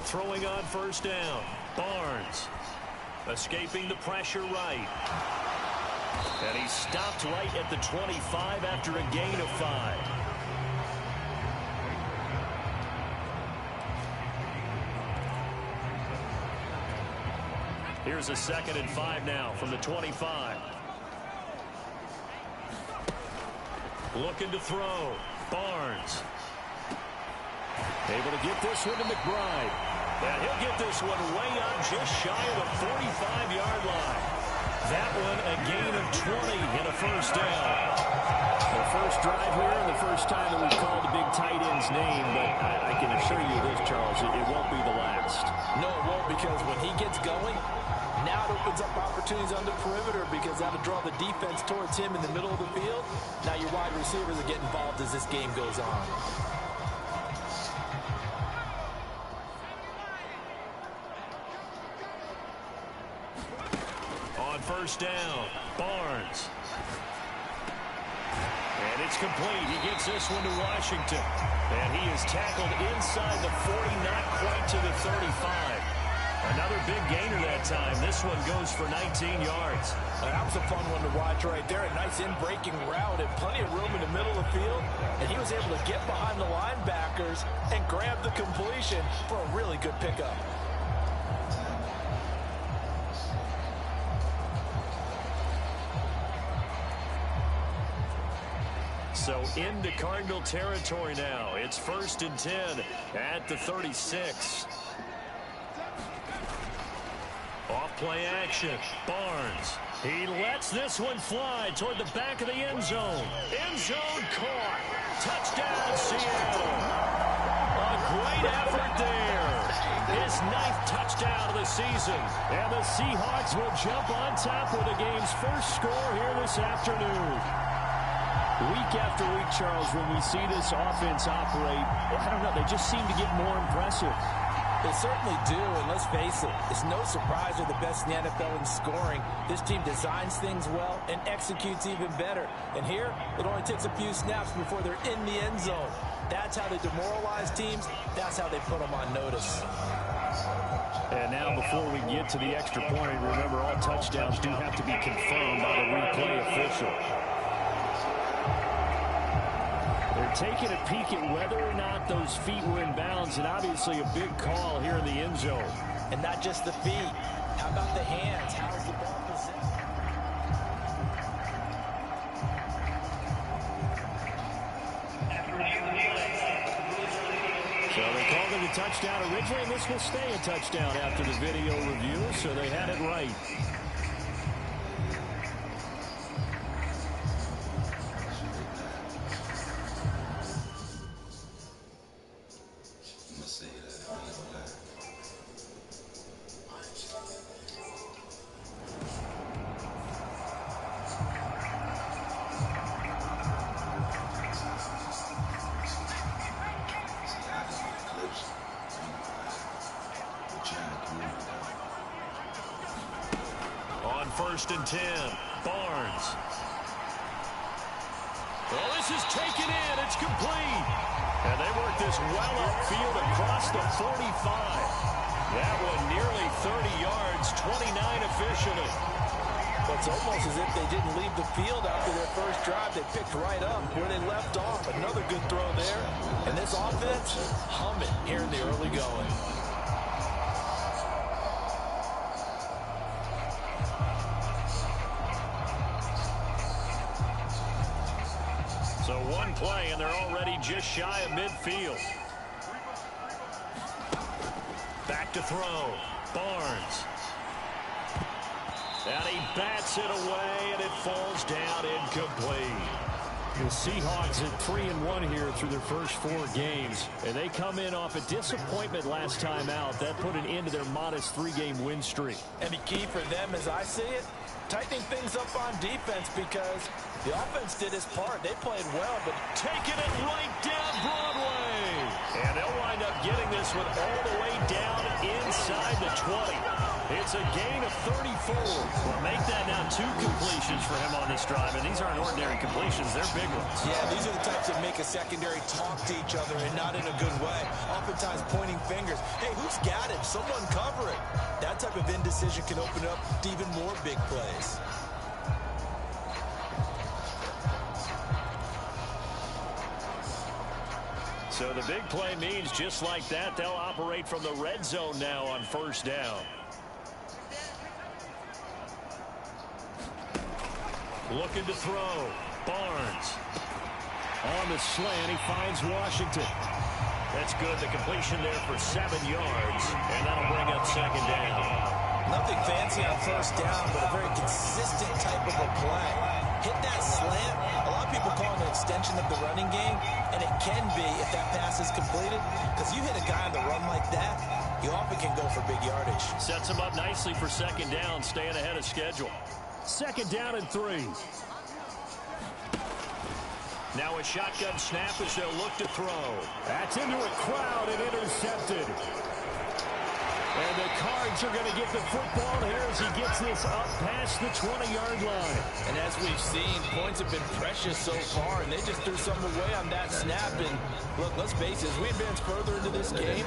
C: Throwing on first down, Barnes escaping the pressure right. And he stopped right at the 25 after a gain of 5. Here's a 2nd and 5 now from the 25. Looking to throw, Barnes. Able to get this one to McBride. And he'll get this one way up just shy of the 45-yard line. That one a gain of 20 and a first down. The first drive here and the first time that we've called the big tight end's name, but I can assure you this, Charles, it won't be the last.
D: No, it won't, because when he gets going, now it opens up opportunities on the perimeter because that'll draw the defense towards him in the middle of the field. Now your wide receivers will get involved as this game goes on.
C: First down, Barnes. And it's complete. He gets this one to Washington. And he is tackled inside the 40, not quite to the 35. Another big gainer that time. This one goes for 19 yards.
D: That was a fun one to watch right there. A nice in-breaking route and plenty of room in the middle of the field. And he was able to get behind the linebackers and grab the completion for a really good pickup.
C: So into Cardinal territory now. It's 1st and 10 at the 36. Off play action. Barnes. He lets this one fly toward the back of the end zone. End zone caught. Touchdown, Seattle. A great effort there. His 9th touchdown of the season. And the Seahawks will jump on top with the game's first score here this afternoon. Week after week, Charles, when we see this offense operate, I don't know, they just seem to get more impressive.
D: They certainly do, and let's face it, it's no surprise they're the best in the NFL in scoring. This team designs things well and executes even better. And here, it only takes a few snaps before they're in the end zone. That's how they demoralize teams. That's how they put them on notice.
C: And now, before we get to the extra point, remember, all touchdowns do have to be confirmed by the replay official. They're taking a peek at whether or not those feet were in bounds, and obviously a big call here in the end zone.
D: And not just the feet. How about the hands? How's the ball positioned?
C: So they called it a touchdown originally, and this will stay a touchdown after the video review, so they had it right. 1st and 10. Barnes. Well, this is taken in. It's complete. And they work this well upfield across the 45. That one nearly 30 yards, 29 officially.
D: It's almost as if they didn't leave the field after their first drive. They picked right up where they left off. Another good throw there. And this offense, humming here in the early going.
C: So one play, and they're already just shy of midfield. Back to throw. Barnes. And he bats it away, and it falls down incomplete.
E: The Seahawks at 3-1 here through their first 4 games. And they come in off a disappointment last time out. That put an end to their modest 3-game win streak.
D: And the key for them, as I see it, tightening things up on defense, because the offense did its part. They played well, but
C: taking it right down Broadway. And they'll wind up getting this one all the way down inside the 20. It's a gain of 34. Well, make that now 2 completions for him on this drive, and these aren't ordinary completions. They're big ones.
D: Yeah, these are the types that make a secondary talk to each other, and not in a good way. Oftentimes pointing fingers. Hey, who's got it? Someone cover it. That type of indecision can open up to even more big plays.
C: So the big play means just like that, they'll operate from the red zone now on 1st down. Looking to throw. Barnes.
E: On the slant, he finds Washington.
C: That's good. The completion there for 7 yards, and that'll bring up 2nd down.
D: Nothing fancy on 1st down, but a very consistent type of a play. Hit that slant. A lot of people call it an extension of the running game, and it can be if that pass is completed, because you hit a guy on the run like that, you often can go for big yardage.
C: Sets him up nicely for 2nd down, staying ahead of schedule.
E: 2nd down and 3.
C: Now a shotgun snap as they'll look to throw.
E: That's into a crowd and intercepted. And the Cards are going to get the football here as he gets this up past the 20-yard line.
D: And as we've seen, points have been precious so far, and they just threw some away on that snap. And look, let's face it, as we advance further into this game,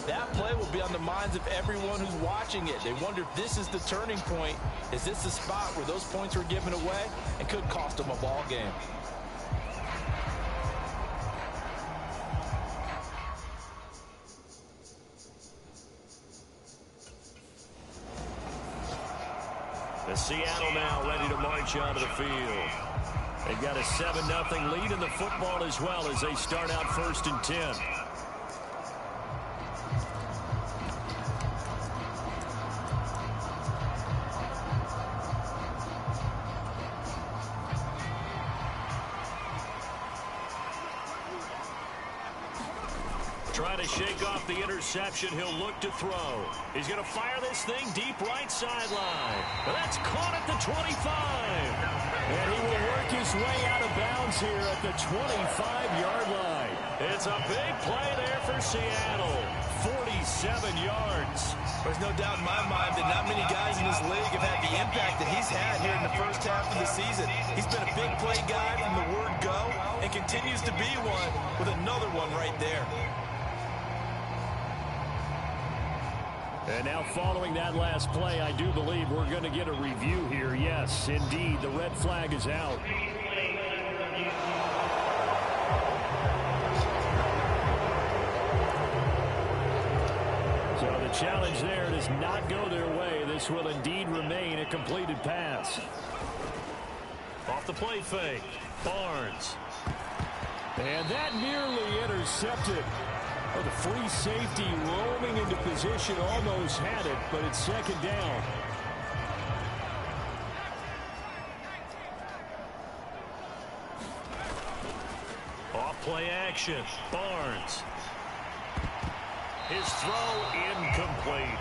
D: that play will be on the minds of everyone who's watching it. They wonder if this is the turning point. Is this the spot where those points were given away and could cost them a ball game?
C: The Seattle now ready to march onto the field. They've got a 7-0 lead in the football as well as they start out 1st and 10. Trying to shake off the interception. He'll look to throw. He's going to fire this thing deep right sideline. That's caught at the 25.
E: And he will work his way out of bounds here at the 25-yard line.
C: It's a big play there for Seattle. 47 yards.
D: There's no doubt in my mind that not many guys in this league have had the impact that he's had here in the first half of the season. He's been a big play guy from the word go and continues to be one with another one right there.
E: And now following that last play, I do believe we're going to get a review here. Yes, indeed, the red flag is out. So the challenge there does not go their way. This will indeed remain a completed pass.
C: Off the play fake. Barnes.
E: And that nearly intercepted. Oh, the free safety roaming into position, almost had it, but it's 2nd down.
C: Off play action. Barnes. His throw incomplete.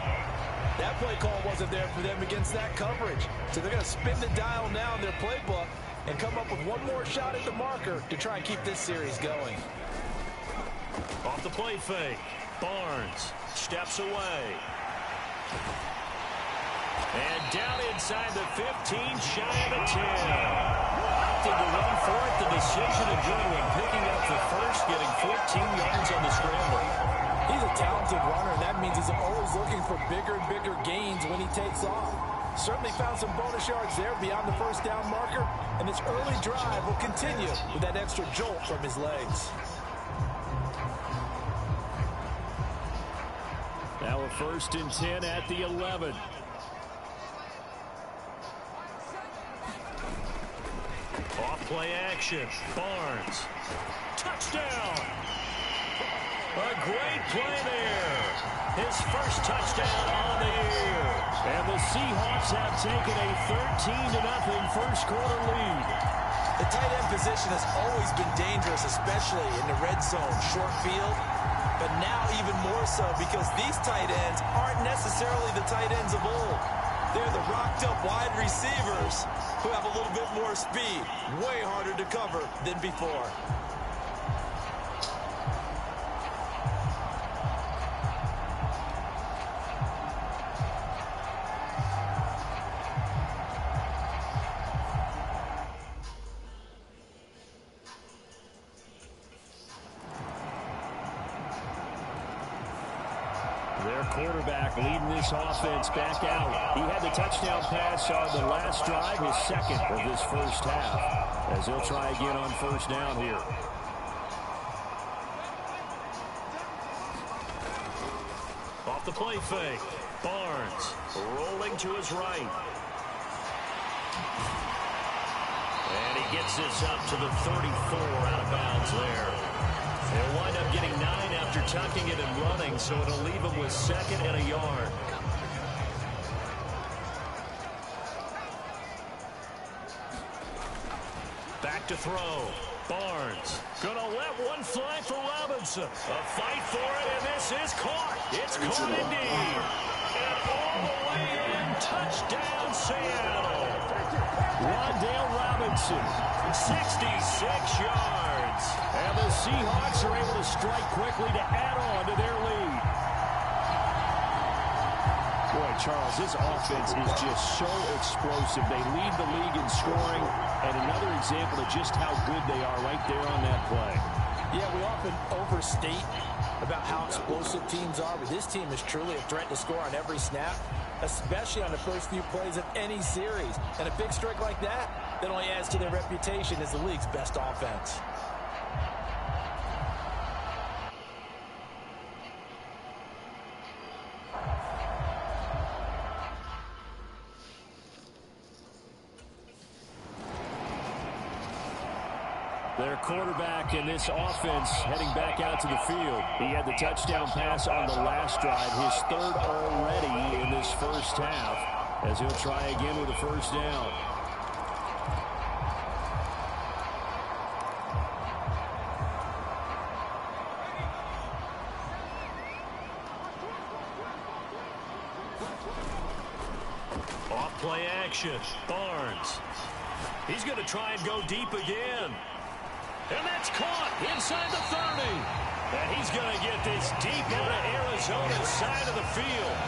D: That play call wasn't there for them against that coverage. So they're going to spin the dial now in their playbook and come up with one more shot at the marker to try and keep this series going.
C: Off the play fake. Barnes steps away. And down inside the 15, shy of the 10. Opted to run for it. The decision a good one. Picking up the first, getting 14 yards on the scramble.
D: He's a talented runner, and that means he's always looking for bigger and bigger gains when he takes off. Certainly found some bonus yards there beyond the first down marker, and this early drive will continue with that extra jolt from his legs.
E: Now a 1st and 10 at the 11.
C: Off play action. Barnes. Touchdown. A great play there. His first touchdown on the year. And the Seahawks have taken a 13-0 first quarter lead.
D: The tight end position has always been dangerous, especially in the red zone, short field. But now even more so because these tight ends aren't necessarily the tight ends of old. They're the rocked-up wide receivers who have a little bit more speed. Way harder to cover than before.
E: Their quarterback leading this offense back out. He had the touchdown pass on the last drive, his second of this first half, as he'll try again on first down here.
C: Off the play fake. Barnes rolling to his right. And he gets this up to the 34 out of bounds there. They'll wind up getting 9 after tucking it and running, so it'll leave him with 2nd and a yard. Back to throw. Barnes gonna let one fly for Robinson. A fight for it, and this is caught. It's caught indeed. And all the way in, touchdown Seattle.
E: Rondale Robinson,
C: 66 yards.
E: and the Seahawks are able to strike quickly to add on to their lead. Boy, Charles, this offense is just so explosive. They lead the league in scoring, and another example of just how good they are right there on that play.
D: Yeah, we often overstate about how explosive teams are, but this team is truly a threat to score on every snap, especially on the first few plays of any series. And a big strike like that only adds to their reputation as the league's best offense.
E: Their quarterback in this offense heading back out to the field. He had the touchdown pass on the last drive, his third already in this first half, as he'll try again with a first down.
C: Off play action. Barnes. He's going to try and go deep again. And that's caught inside the 30. And he's going to get this deep into Arizona's side of the field.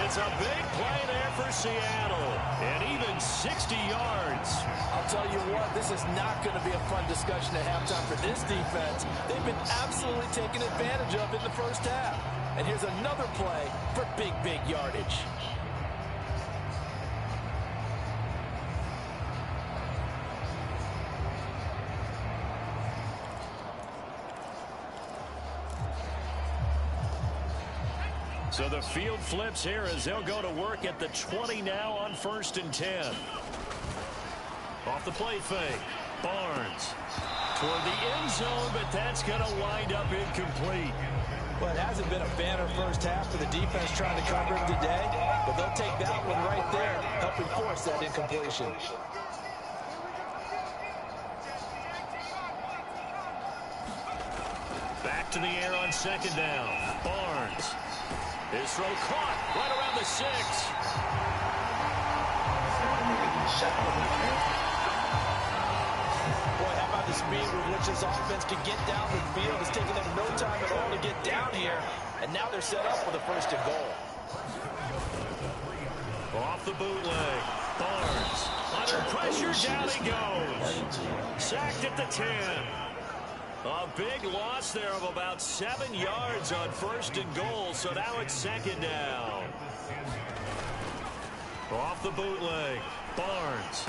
C: It's a big play there for Seattle. And even 60 yards.
D: I'll tell you what, this is not going to be a fun discussion at halftime for this defense. They've been absolutely taken advantage of in the first half. And here's another play for big, big yardage.
C: So the field flips here as they'll go to work at the 20 now on 1st and 10. Off the play fake. Barnes toward the end zone, but that's going to wind up incomplete.
D: Well, it hasn't been a banner first half for the defense trying to cover him today, but they'll take that one right there, helping force that incompletion.
C: Back to the air on 2nd down. Barnes. His throw caught right around the 6.
D: Boy, how about the speed with which this offense can get down the field? It's taking them no time at all to get down here. And now they're set up for the 1st and goal.
C: Off the bootleg. Barnes under pressure, down he goes. Sacked at the 10. A big loss there of about 7 yards on 1st and goal, so now it's 2nd down. Off the bootleg, Barnes.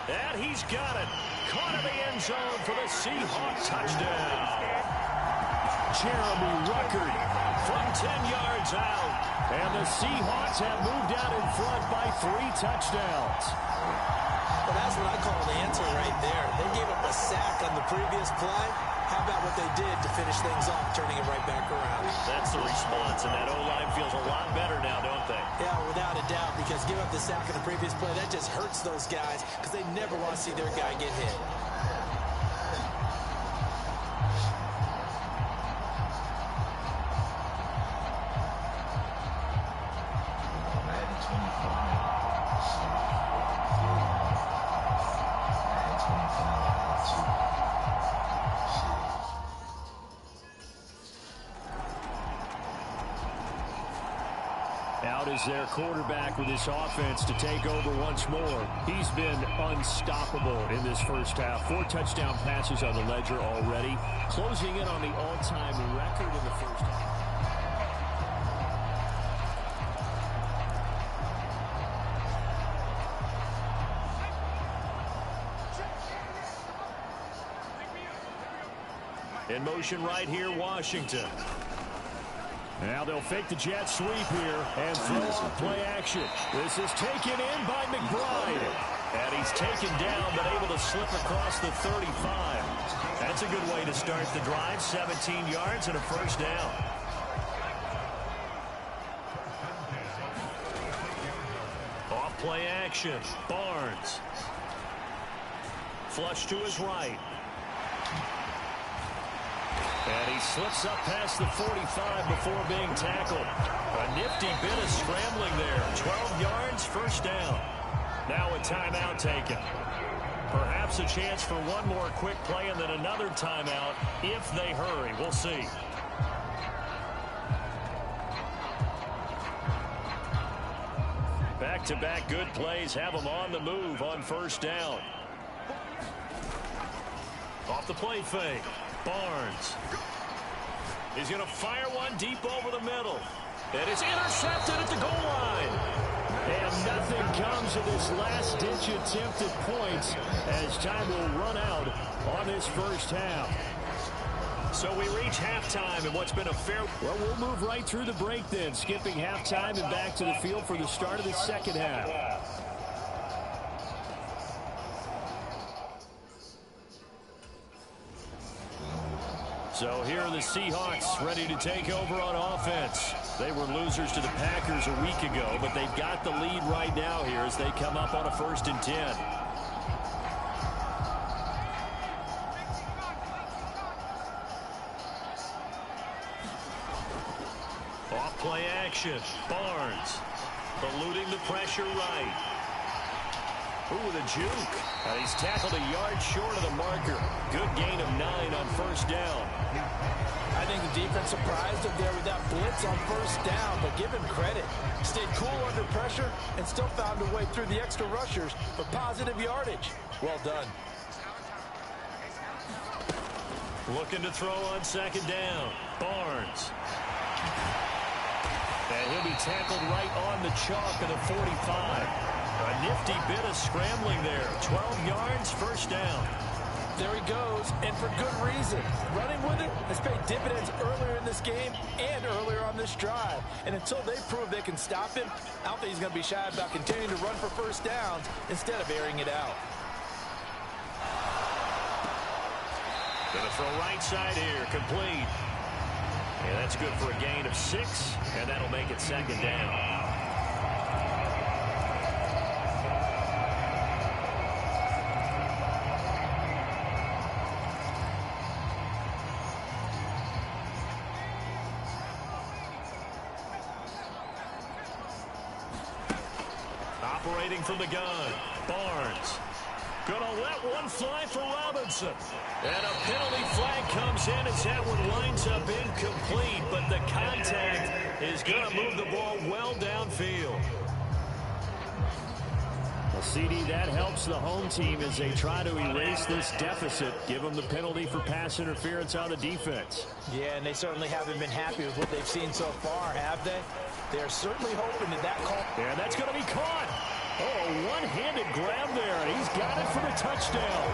C: And he's got it. Caught in the end zone for the Seahawk touchdown. Jeremy Ruckert from 10 yards out. And the Seahawks have moved out in front by 3 touchdowns.
D: Well, that's what I call the answer right there. They gave up a sack on the previous play. How about what they did to finish things off, turning it right back around?
C: That's the response, and that O-line feels a lot better now, don't they?
D: Yeah, without a doubt, because give up the sack on the previous play, that just hurts those guys because they never want to see their guy get hit.
C: Out is their quarterback with his offense to take over once more. He's been unstoppable in this first half. 4 touchdown passes on the ledger already, closing in on the all-time record in the first half. In motion right here, Washington. Now they'll fake the jet sweep here and throw off play action. This is taken in by McBride. And he's taken down but able to slip across the 35. That's a good way to start the drive. 17 yards and a first down. Off play action. Barnes. Flush to his right. And he slips up past the 45 before being tackled. A nifty bit of scrambling there. 12 yards, first down. Now a timeout taken. Perhaps a chance for one more quick play and then another timeout if they hurry. We'll see. Back-to-back good plays have them on the move on first down. Off the play fake. Barnes. He's going to fire one deep over the middle. And it's intercepted at the goal line. And nothing comes of this last-ditch attempt at points as time will run out on this first half. So we reach halftime in what's been a fair... Well, we'll move right through the break then, skipping halftime and back to the field for the start of the second half. So here are the Seahawks ready to take over on offense. They were losers to the Packers a week ago, but they've got the lead right now here as they come up on a 1st and 10. Off play action. Barnes eluding the pressure right. Ooh, with a juke. And he's tackled a yard short of the marker. Good gain of 9 on first down.
D: I think the defense surprised him there with that blitz on first down, but give him credit. Stayed cool under pressure and still found a way through the extra rushers for positive yardage. Well done.
C: Looking to throw on 2nd down. Barnes. And he'll be tackled right on the chalk of the 45. A nifty bit of scrambling there. 12 yards, first down.
D: There he goes, and for good reason. Running with it has paid dividends earlier in this game and earlier on this drive. And until they prove they can stop him, I don't think he's going to be shy about continuing to run for first downs instead of airing it out.
C: Going to throw right side here, complete. Yeah, that's good for a gain of 6, and that'll make it 2nd down. Operating from the gun, Barnes. Gonna let one fly for Robinson. And a penalty flag comes in as that one winds up incomplete, but the contact is gonna move the ball well downfield. CD, that helps the home team as they try to erase this deficit, give them the penalty for pass interference on the defense.
D: Yeah, and they certainly haven't been happy with what they've seen so far, have they? They're certainly hoping that call...
C: And that's going to be caught. Oh, a one-handed grab there, and he's got it for the touchdown.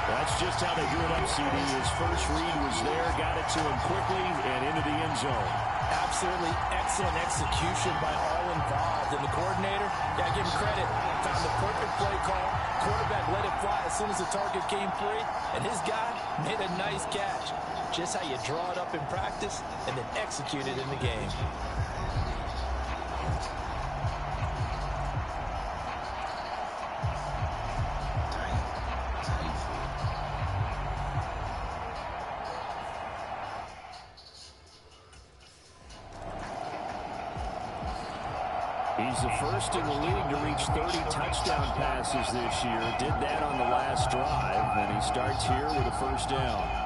C: That's just how they drew it up, CD. His first read was there, got it to him quickly, and into the end zone.
D: Absolutely excellent execution by all involved. And the coordinator, got to give him credit, found the perfect play call. Quarterback let it fly as soon as the target came free, and his guy made a nice catch. Just how you draw it up in practice and then execute it in the game.
C: He's the first in the league to reach 30 touchdown passes this year. Did that on the last drive, and he starts here with a first down.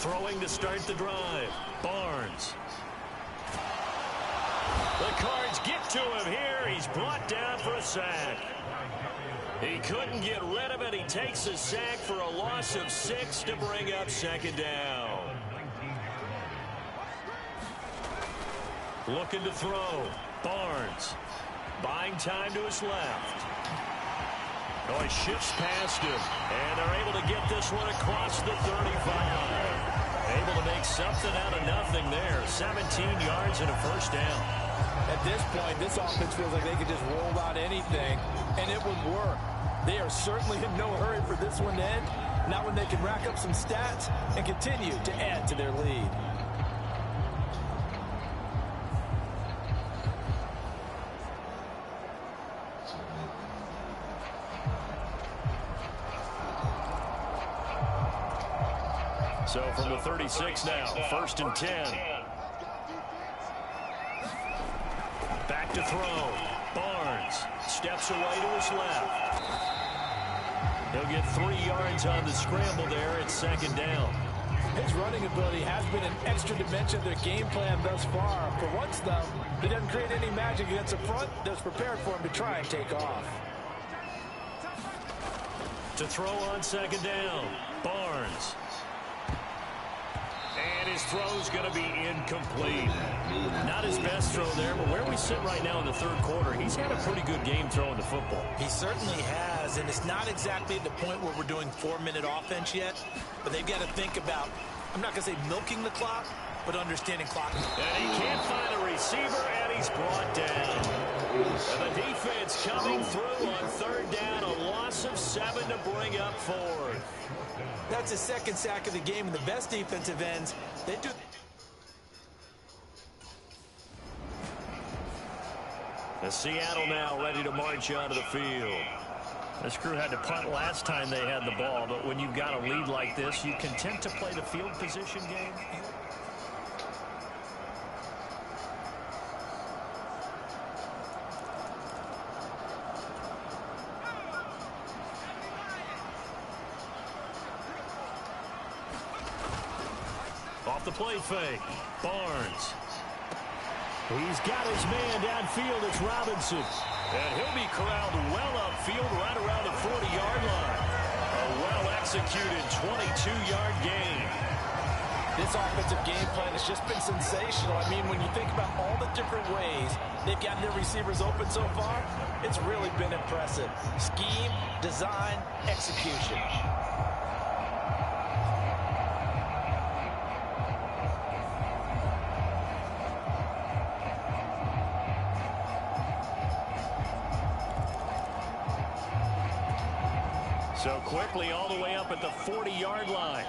C: Throwing to start the drive, Barnes. The Cards get to him here. He's brought down for a sack. He couldn't get rid of it. He takes a sack for a loss of 6 to bring up second down. Looking to throw, Barnes. Buying time to his left. Oh, he shifts past him, and they're able to get this one across the 35. Able to make something out of nothing there. 17 yards and a first down.
D: At this point, this offense feels like they could just roll out anything, and it would work. They are certainly in no hurry for this one to end. Not when they can rack up some stats and continue to add to their lead.
C: So from the 36 now, 1st and 10. Back to throw. Barnes steps away to his left. He'll get 3 yards on the scramble there at second down.
D: His running ability has been an extra dimension of their game plan thus far. For once, though, he doesn't create any magic against the front that's prepared for him to try and take off.
C: To throw on second down, Barnes. And his throw's going to be incomplete. Not his best throw there, but where we sit right now in the third quarter, he's had a pretty good game throwing the football.
D: He certainly has, and it's not exactly at the point where we're doing 4-minute offense yet, but they've got to think about, I'm not going to say milking the clock, but understanding clock.
C: And he can't find a receiver, and he's brought down. And the defense coming through on third down, a loss of 7 to bring up 4th.
D: That's his second sack of the game, and the best defensive ends, they do.
C: The Seattle now ready to march onto the field. This crew had to punt last time they had the ball, but when you've got a lead like this, you content to play the field position game. Off the play fake, Barnes. He's got his man downfield. It's Robinson. And he'll be corralled well upfield right around the 40-yard line. A well-executed 22-yard gain.
D: This offensive game plan has just been sensational. I mean, when you think about all the different ways they've gotten their receivers open so far, it's really been impressive. Scheme, design, execution.
C: So quickly all the way up at the 40-yard line.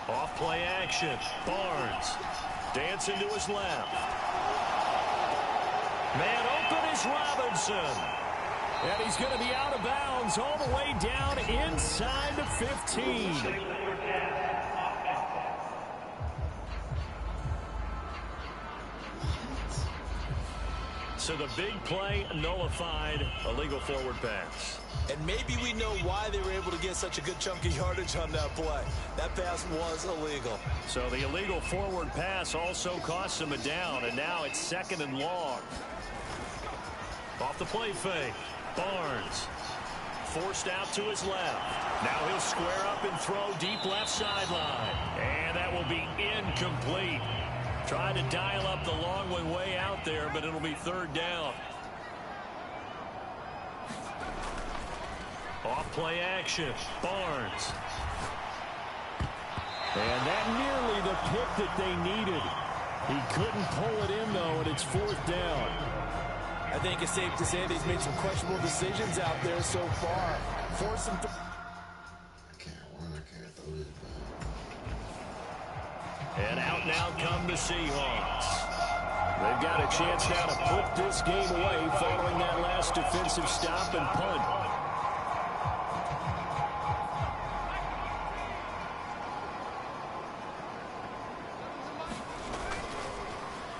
C: Off play action. Barnes dancing to his left. Man open is Robinson. And he's going to be out of bounds all the way down inside the 15. So the big play nullified, illegal forward pass.
D: And maybe we know why they were able to get such a good chunk of yardage on that play. That pass was illegal.
C: So the illegal forward pass also cost him a down, and now it's 2nd and long. Off the play fake, Barnes. Forced out to his left. Now he'll square up and throw deep left sideline. And that will be incomplete. Trying to dial up the long way out there, but it'll be 3rd down. Off play action, Barnes. And that nearly the pick that they needed. He couldn't pull it in, though, and it's 4th down.
D: I think it's safe to say that he's made some questionable decisions out there so far. Force him to...
A: I can't throw this back.
C: And out now come the Seahawks. They've got a chance now to put this game away following that last defensive stop and punt.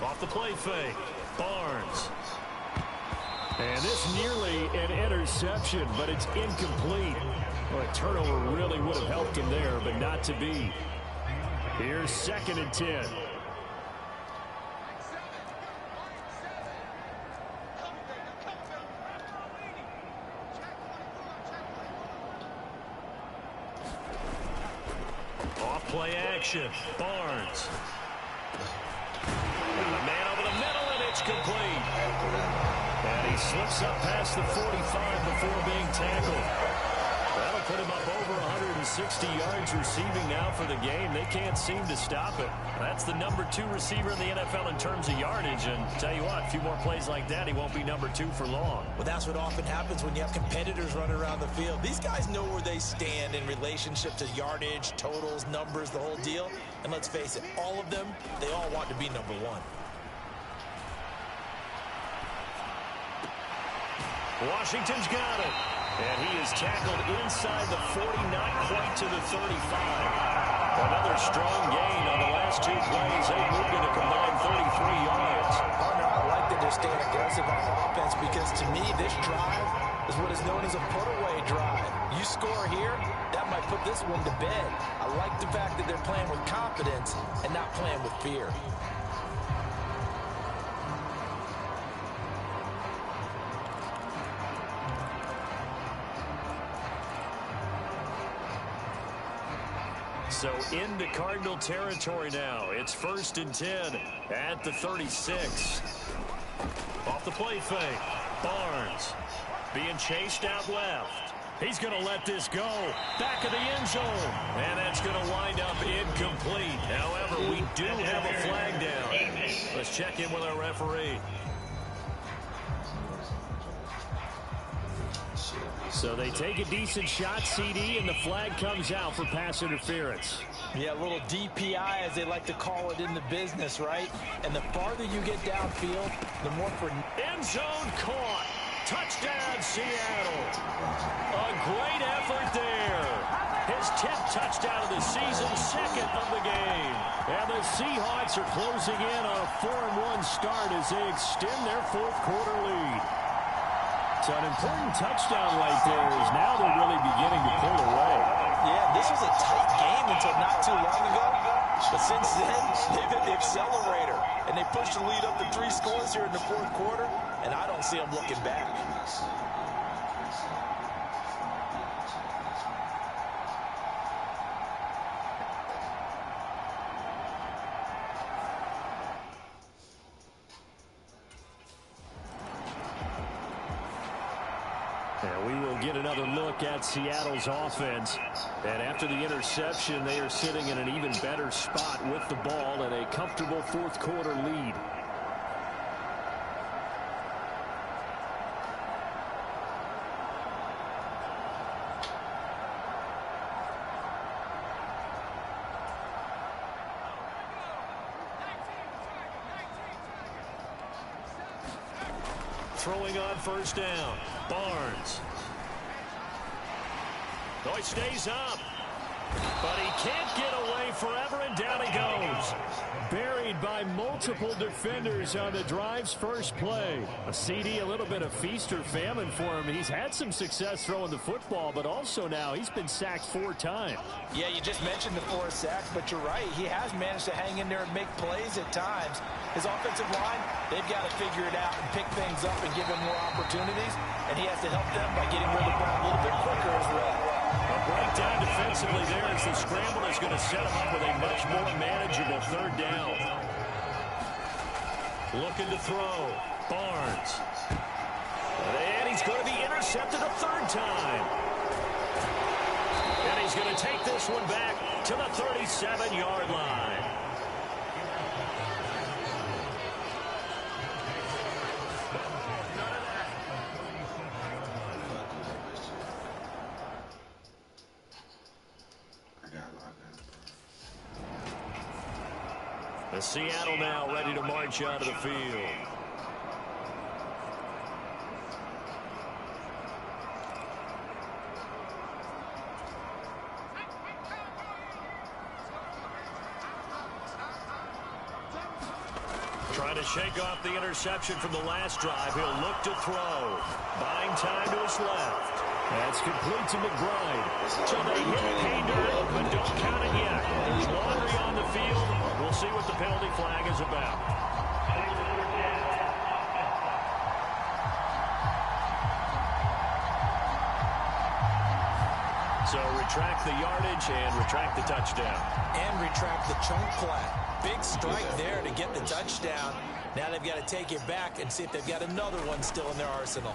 C: Off the play fake, Barnes. And this nearly an interception, but it's incomplete. Well, a turnover really would have helped him there, but not to be. Here's 2nd and 10. Off play action, Barnes. And a man over the middle, and it's complete. And he slips up past the 45 before being tackled. That'll put him up over 160 yards receiving now for the game. They can't seem to stop it. That's the #2 receiver in the NFL in terms of yardage. And tell you what, a few more plays like that, he won't be #2 for long.
D: Well, that's what often happens when you have competitors running around the field. These guys know where they stand in relationship to yardage, totals, numbers, the whole deal. And let's face it, all of them, they all want to be #1.
C: Washington's got it. And he is tackled inside the 40, not quite to the 35. Another strong gain on the last 2 plays. They moved in a combined 33 yards.
D: Partner, I like that they're staying aggressive on offense because to me, this drive is what is known as a put-away drive. You score here, that might put this one to bed. I like the fact that they're playing with confidence and not playing with fear.
C: So into Cardinal territory now. It's 1st and 10 at the 36. Off the play fake, Barnes being chased out left. He's going to let this go. Back of the end zone. And that's going to wind up incomplete. However, we do have a flag down. Let's check in with our referee. So they take a decent shot, CD, and the flag comes out for pass interference.
D: Yeah, a little DPI, as they like to call it in the business, right? And the farther you get downfield, the more for...
C: End zone caught. Touchdown, Seattle. A great effort there. His 10th touchdown of the season, 2nd of the game. And the Seahawks are closing in on a 4-1 start as they extend their 4th quarter lead. So an important touchdown right there is now they're really beginning to pull away.
D: Yeah, this was a tight game until not too long ago. But since then, they've hit the accelerator. And they pushed the lead up to 3 scores here in the 4th quarter. And I don't see them looking back.
C: And we will get another look at Seattle's offense. And after the interception, they are sitting in an even better spot with the ball and a comfortable 4th quarter lead. throwing on first down. Barnes. Oh, he stays up. But he can't get away forever, and down he goes. Buried by multiple defenders on the drive's first play. A CD, a little bit of feast or famine for him. He's had some success throwing the football, but also now he's been sacked 4 times.
D: Yeah, you just mentioned the 4 sacks, but you're right. He has managed to hang in there and make plays at times. His offensive line, they've got to figure it out and pick things up and give him more opportunities, and he has to help them by getting rid of the ball a little bit quicker as well.
C: A breakdown defensively there as the scramble is going to set him up with a much more manageable 3rd down. Looking to throw. Barnes. And he's going to be intercepted a 3rd time. And he's going to take this one back to the 37-yard line. Seattle now ready to march out of the field. Trying to shake off the interception from the last drive. He'll look to throw. Buying time to his left. That's complete to McBride. So they hit pay dirt, but don't count it yet. There's laundry on the field. We'll see what the penalty flag is about. So retract the yardage and retract the touchdown.
D: And retract the chunk play. Big strike there to get the touchdown. Now they've got to take it back and see if they've got another one still in their arsenal.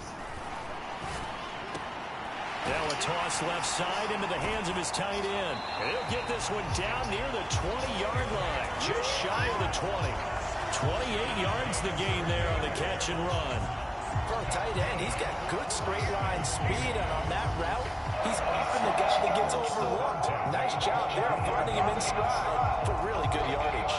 C: Now a toss left side into the hands of his tight end. And he'll get this one down near the 20-yard line. Just shy of the 20. 28 yards the gain there on the catch and run.
D: For a tight end, he's got good straight line speed, and on that route, he's often the guy that gets overlooked. Nice job there of finding him in stride for really good yardage.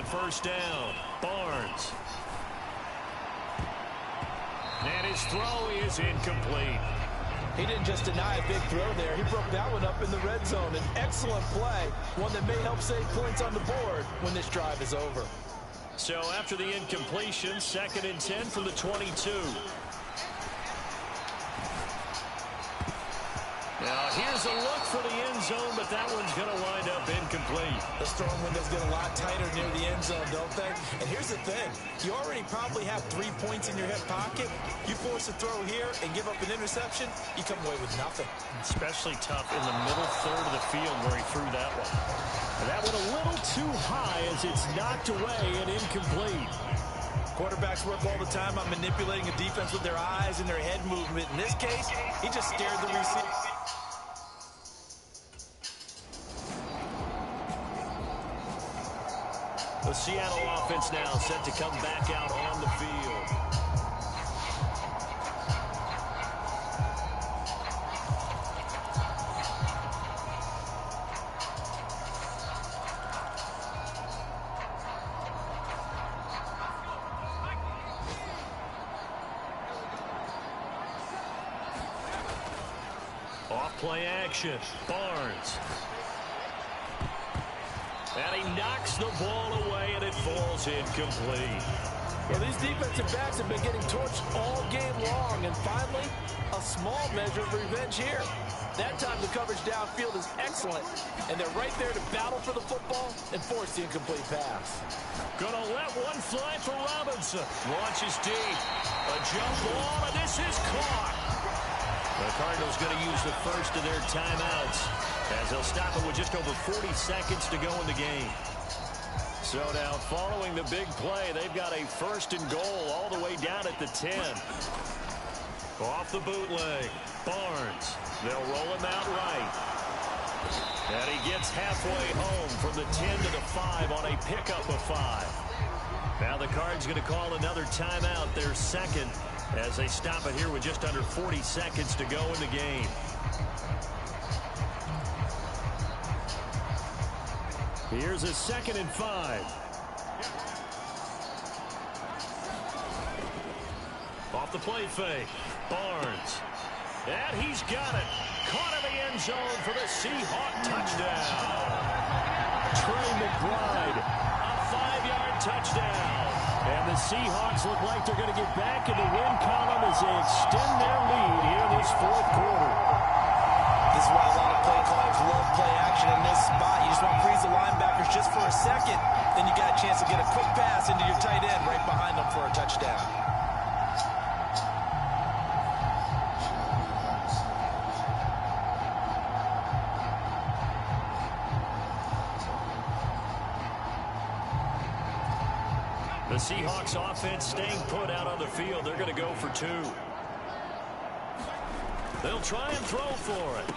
C: First down, Barnes. And his throw is incomplete.
D: He didn't just deny a big throw there. He broke that one up in the red zone. An excellent play, one that may help save points on the board when this drive is over.
C: So after the incompletion, 2nd and 10 from the 22. Now here's a look for the end zone, but that one's going to wind up incomplete.
D: The throwing windows get a lot tighter near the end zone, don't they? And here's the thing. You already probably have 3 points in your hip pocket. You force a throw here and give up an interception, you come away with nothing.
C: Especially tough in the middle 3rd of the field where he threw that one. And that one a little too high as it's knocked away and incomplete.
D: Quarterbacks work all the time on manipulating a defense with their eyes and their head movement. In this case, he just stared the receiver.
C: The Seattle offense now set to come back out on the field. Off-play action, Barnes. And he knocks the ball away, and it falls incomplete.
D: Well, these defensive backs have been getting torched all game long, and finally, a small measure of revenge here. That time, the coverage downfield is excellent, and they're right there to battle for the football and force the incomplete pass.
C: Gonna let one fly for Robinson. Launches deep. A jump ball, and this is caught. The Cardinals going to use the first of their timeouts as they'll stop it with just over 40 seconds to go in the game. So now following the big play, they've got a 1st and goal all the way down at the 10. Off the bootleg, Barnes. They'll roll him out right. And he gets halfway home from the 10 to the 5 on a pickup of 5. Now the Cards going to call another timeout, their second, as they stop it here with just under 40 seconds to go in the game. Here's a 2nd and 5. Off the play fake. Barnes. And he's got it. Caught in the end zone for the Seahawk touchdown. Trey McBride, a 5-yard touchdown. And the Seahawks look like they're going to get back in the win column as they extend their lead here in this 4th quarter.
D: This is why a lot of play callers love play action in this spot. You just want to freeze the linebackers just for a second. Then you got a chance to get a quick pass into your tight end right behind them for a touchdown.
C: The Seahawks offense staying put out on the field. They're going to go for 2. They'll try and throw for it.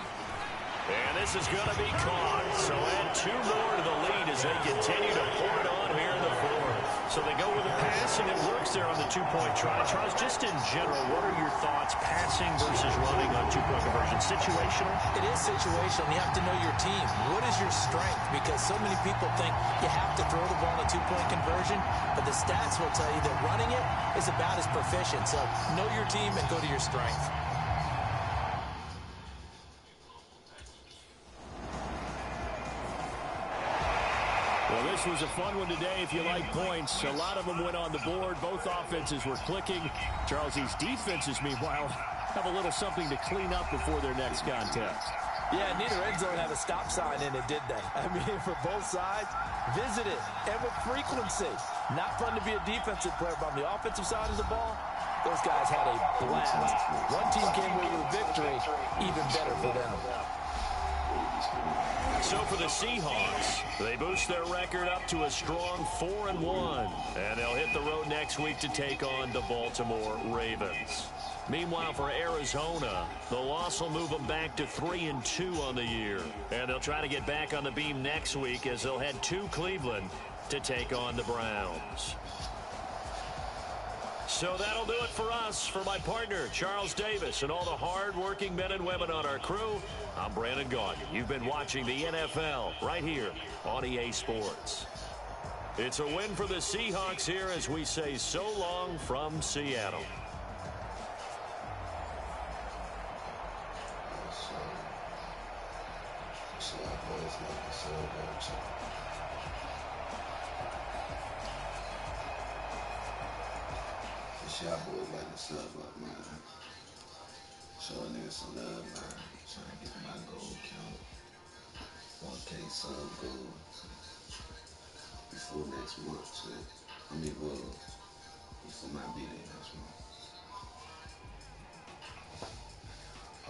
C: And this is going to be caught. So add 2 more to the lead as they continue to pour it on here in the 4th. So they go with a pass, and it works there on the 2-point try. Charles, just in general, what are your thoughts passing versus running on 2-point conversion? Situational?
D: It is situational. You have to know your team. What is your strength? Because so many people think you have to throw the ball in a 2-point conversion, but the stats will tell you that running it is about as proficient. So know your team and go to your strength.
E: Well, this was a fun one today if you like points. A lot of them went on the board. Both offenses were clicking. Charles, these defenses, meanwhile, have a little something to clean up before their next contest.
D: Yeah, neither end zone had a stop sign in it, did they? I mean, for both sides, visit it, and with frequency. Not fun to be a defensive player, but on the offensive side of the ball, those guys had a blast. One team came away with a victory, even better for them.
C: So for the Seahawks, they boost their record up to a strong 4-1. And they'll hit the road next week to take on the Baltimore Ravens. Meanwhile, for Arizona, the loss will move them back to 3-2 on the year. And they'll try to get back on the beam next week as they'll head to Cleveland to take on the Browns. So that'll do it for us. For my partner, Charles Davis, and all the hard-working men and women on our crew, I'm Brandon Gaughan. You've been watching the NFL right here on EA Sports. It's a win for the Seahawks here as we say so long from Seattle.
A: Y'all boys like to sub up, man. Show a nigga some love, man. Trying to get my goal count. 1K sub goal before next month, shit. I mean, well, before my B-Day next month.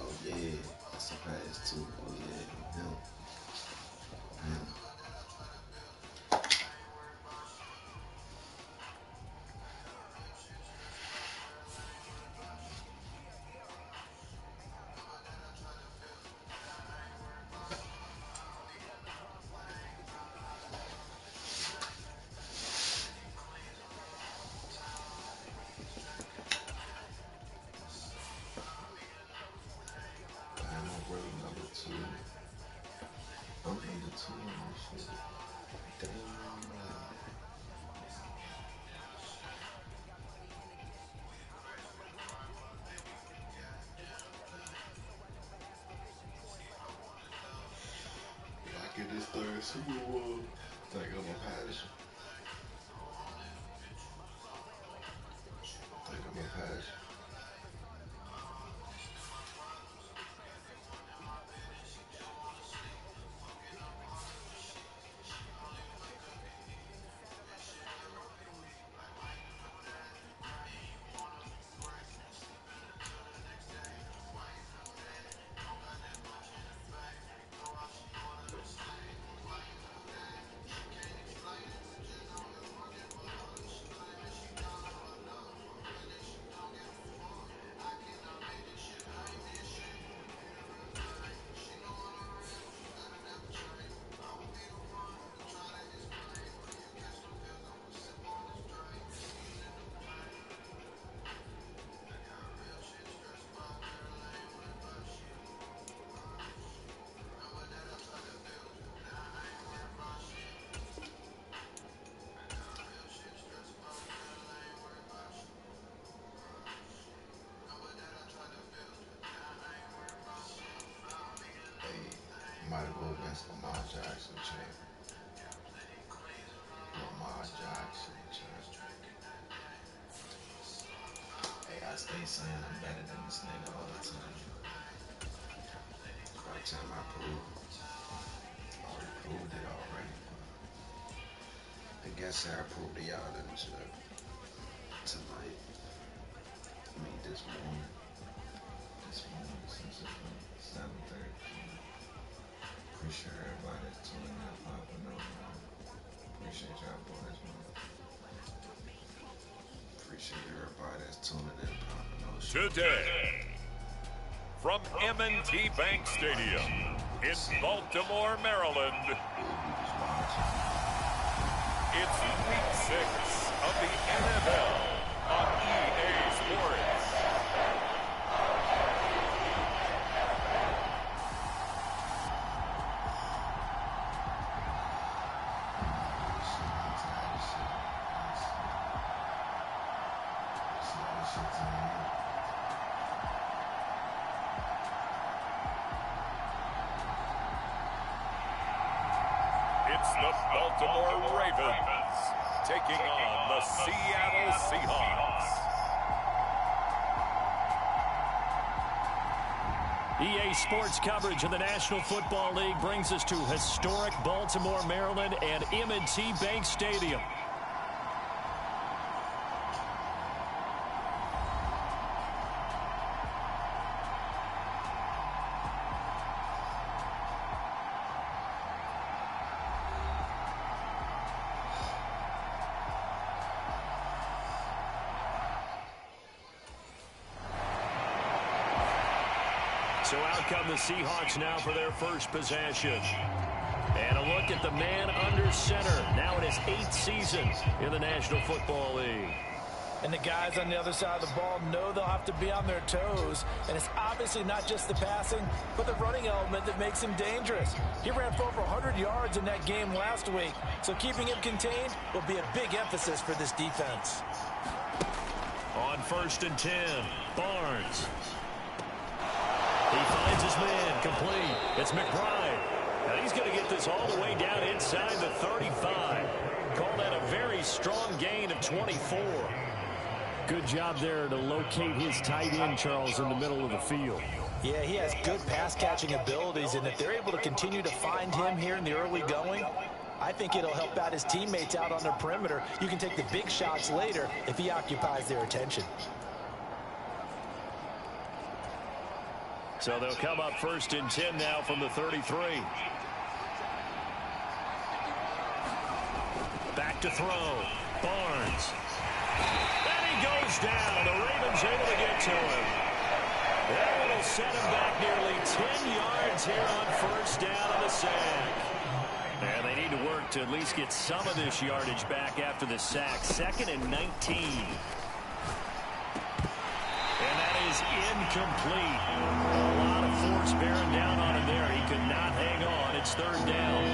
A: Oh, yeah. That's a pass, too. Oh, yeah. Yeah. Yeah. Get this third Super Bowl, think I'm a pass. Think I'm a pass. That's Lamar Jackson, champ. Lamar Jackson, champ. Hey, I stay saying I'm better than this nigga all the time. By the time I already proved it already. I guess I proved to y'all tonight. I mean, this morning since it's 7:30. Appreciate everybody that's tuning in, popping on. Appreciate y'all boys, man. Appreciate everybody that's tuning in, popping on.
B: Today, from M&T Bank Stadium in Baltimore, Maryland, it's Week 6 of the NFL on EA Sports. It's the Baltimore Ravens taking on the Seattle Seahawks.
C: EA Sports coverage of the National Football League brings us to historic Baltimore, Maryland, and M&T Bank Stadium. So out come the Seahawks now for their first possession. And a look at the man under center, now in his 8th season in the National Football League.
D: And the guys on the other side of the ball know they'll have to be on their toes. And it's obviously not just the passing, but the running element that makes him dangerous. He ran for over 100 yards in that game last week, so keeping him contained will be a big emphasis for this defense.
C: On 1st and 10, Barnes. He finds his man, complete. It's McBride. And he's going to get this all the way down inside the 35. Call that a very strong gain of 24. Good job there to locate his tight end, Charles, in the middle of the field.
D: Yeah, he has good pass-catching abilities, and if they're able to continue to find him here in the early going, I think it'll help out his teammates out on their perimeter. You can take the big shots later if he occupies their attention.
C: So they'll come up 1st and 10 now from the 33. Back to throw. Barnes. And he goes down. The Ravens able to get to him. That will set him back nearly 10 yards here on 1st down on the sack. And they need to work to at least get some of this yardage back after the sack. 2nd and 19. And that is incomplete. A lot of force bearing down on him there. He could not hang on. It's 3rd down.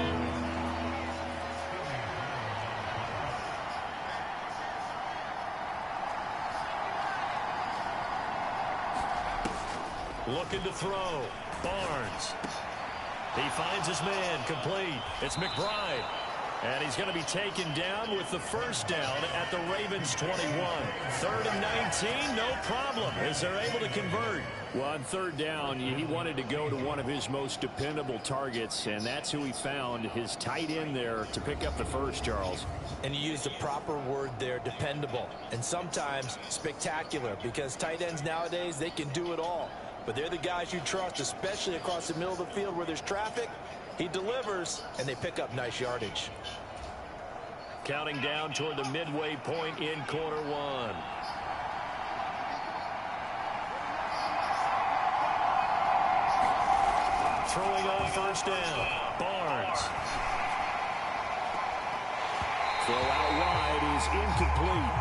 C: Looking to throw. Barnes. He finds his man, complete. It's McBride. And he's going to be taken down with the 1st down at the Ravens 21. 3rd and 19, no problem, as they're able to convert. Well, on 3rd down, he wanted to go to one of his most dependable targets, and that's who he found, his tight end there, to pick up the first, Charles.
D: And you used the proper word there, dependable, and sometimes spectacular, because tight ends nowadays, they can do it all. But they're the guys you trust, especially across the middle of the field where there's traffic. He delivers, and they pick up nice yardage.
C: Counting down toward the midway point in quarter 1. Throwing on 1st down. Barnes. Throw out wide is incomplete.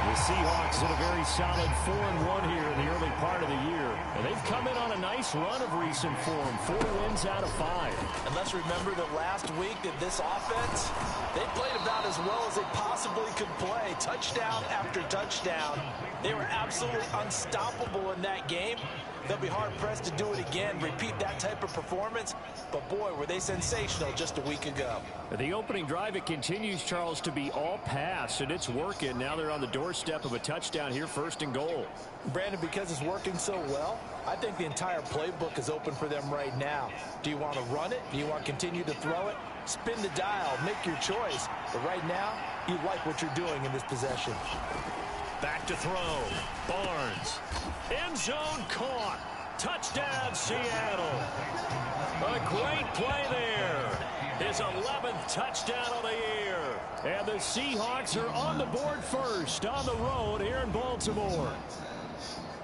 C: The Seahawks in a very solid 4-1 here in the early part of the year. And they've come in on a nice run of recent form. 4 wins out of 5.
D: And let's remember that last week that this offense, they played about as well as they possibly could play. Touchdown after touchdown. They were absolutely unstoppable in that game. They'll be hard-pressed to do it again, repeat that type of performance. But, boy, were they sensational just a week ago.
E: The opening drive, it continues, Charles, to be all pass, and it's working. Now they're on the doorstep of a touchdown here, 1st and goal.
D: Brandon, because it's working so well, I think the entire playbook is open for them right now. Do you want to run it? Do you want to continue to throw it? Spin the dial, make your choice. But right now, you like what you're doing in this possession.
C: Back to throw. Barnes. End zone caught. Touchdown, Seattle. A great play there. His 11th touchdown of the year. And the Seahawks are on the board first on the road here in Baltimore.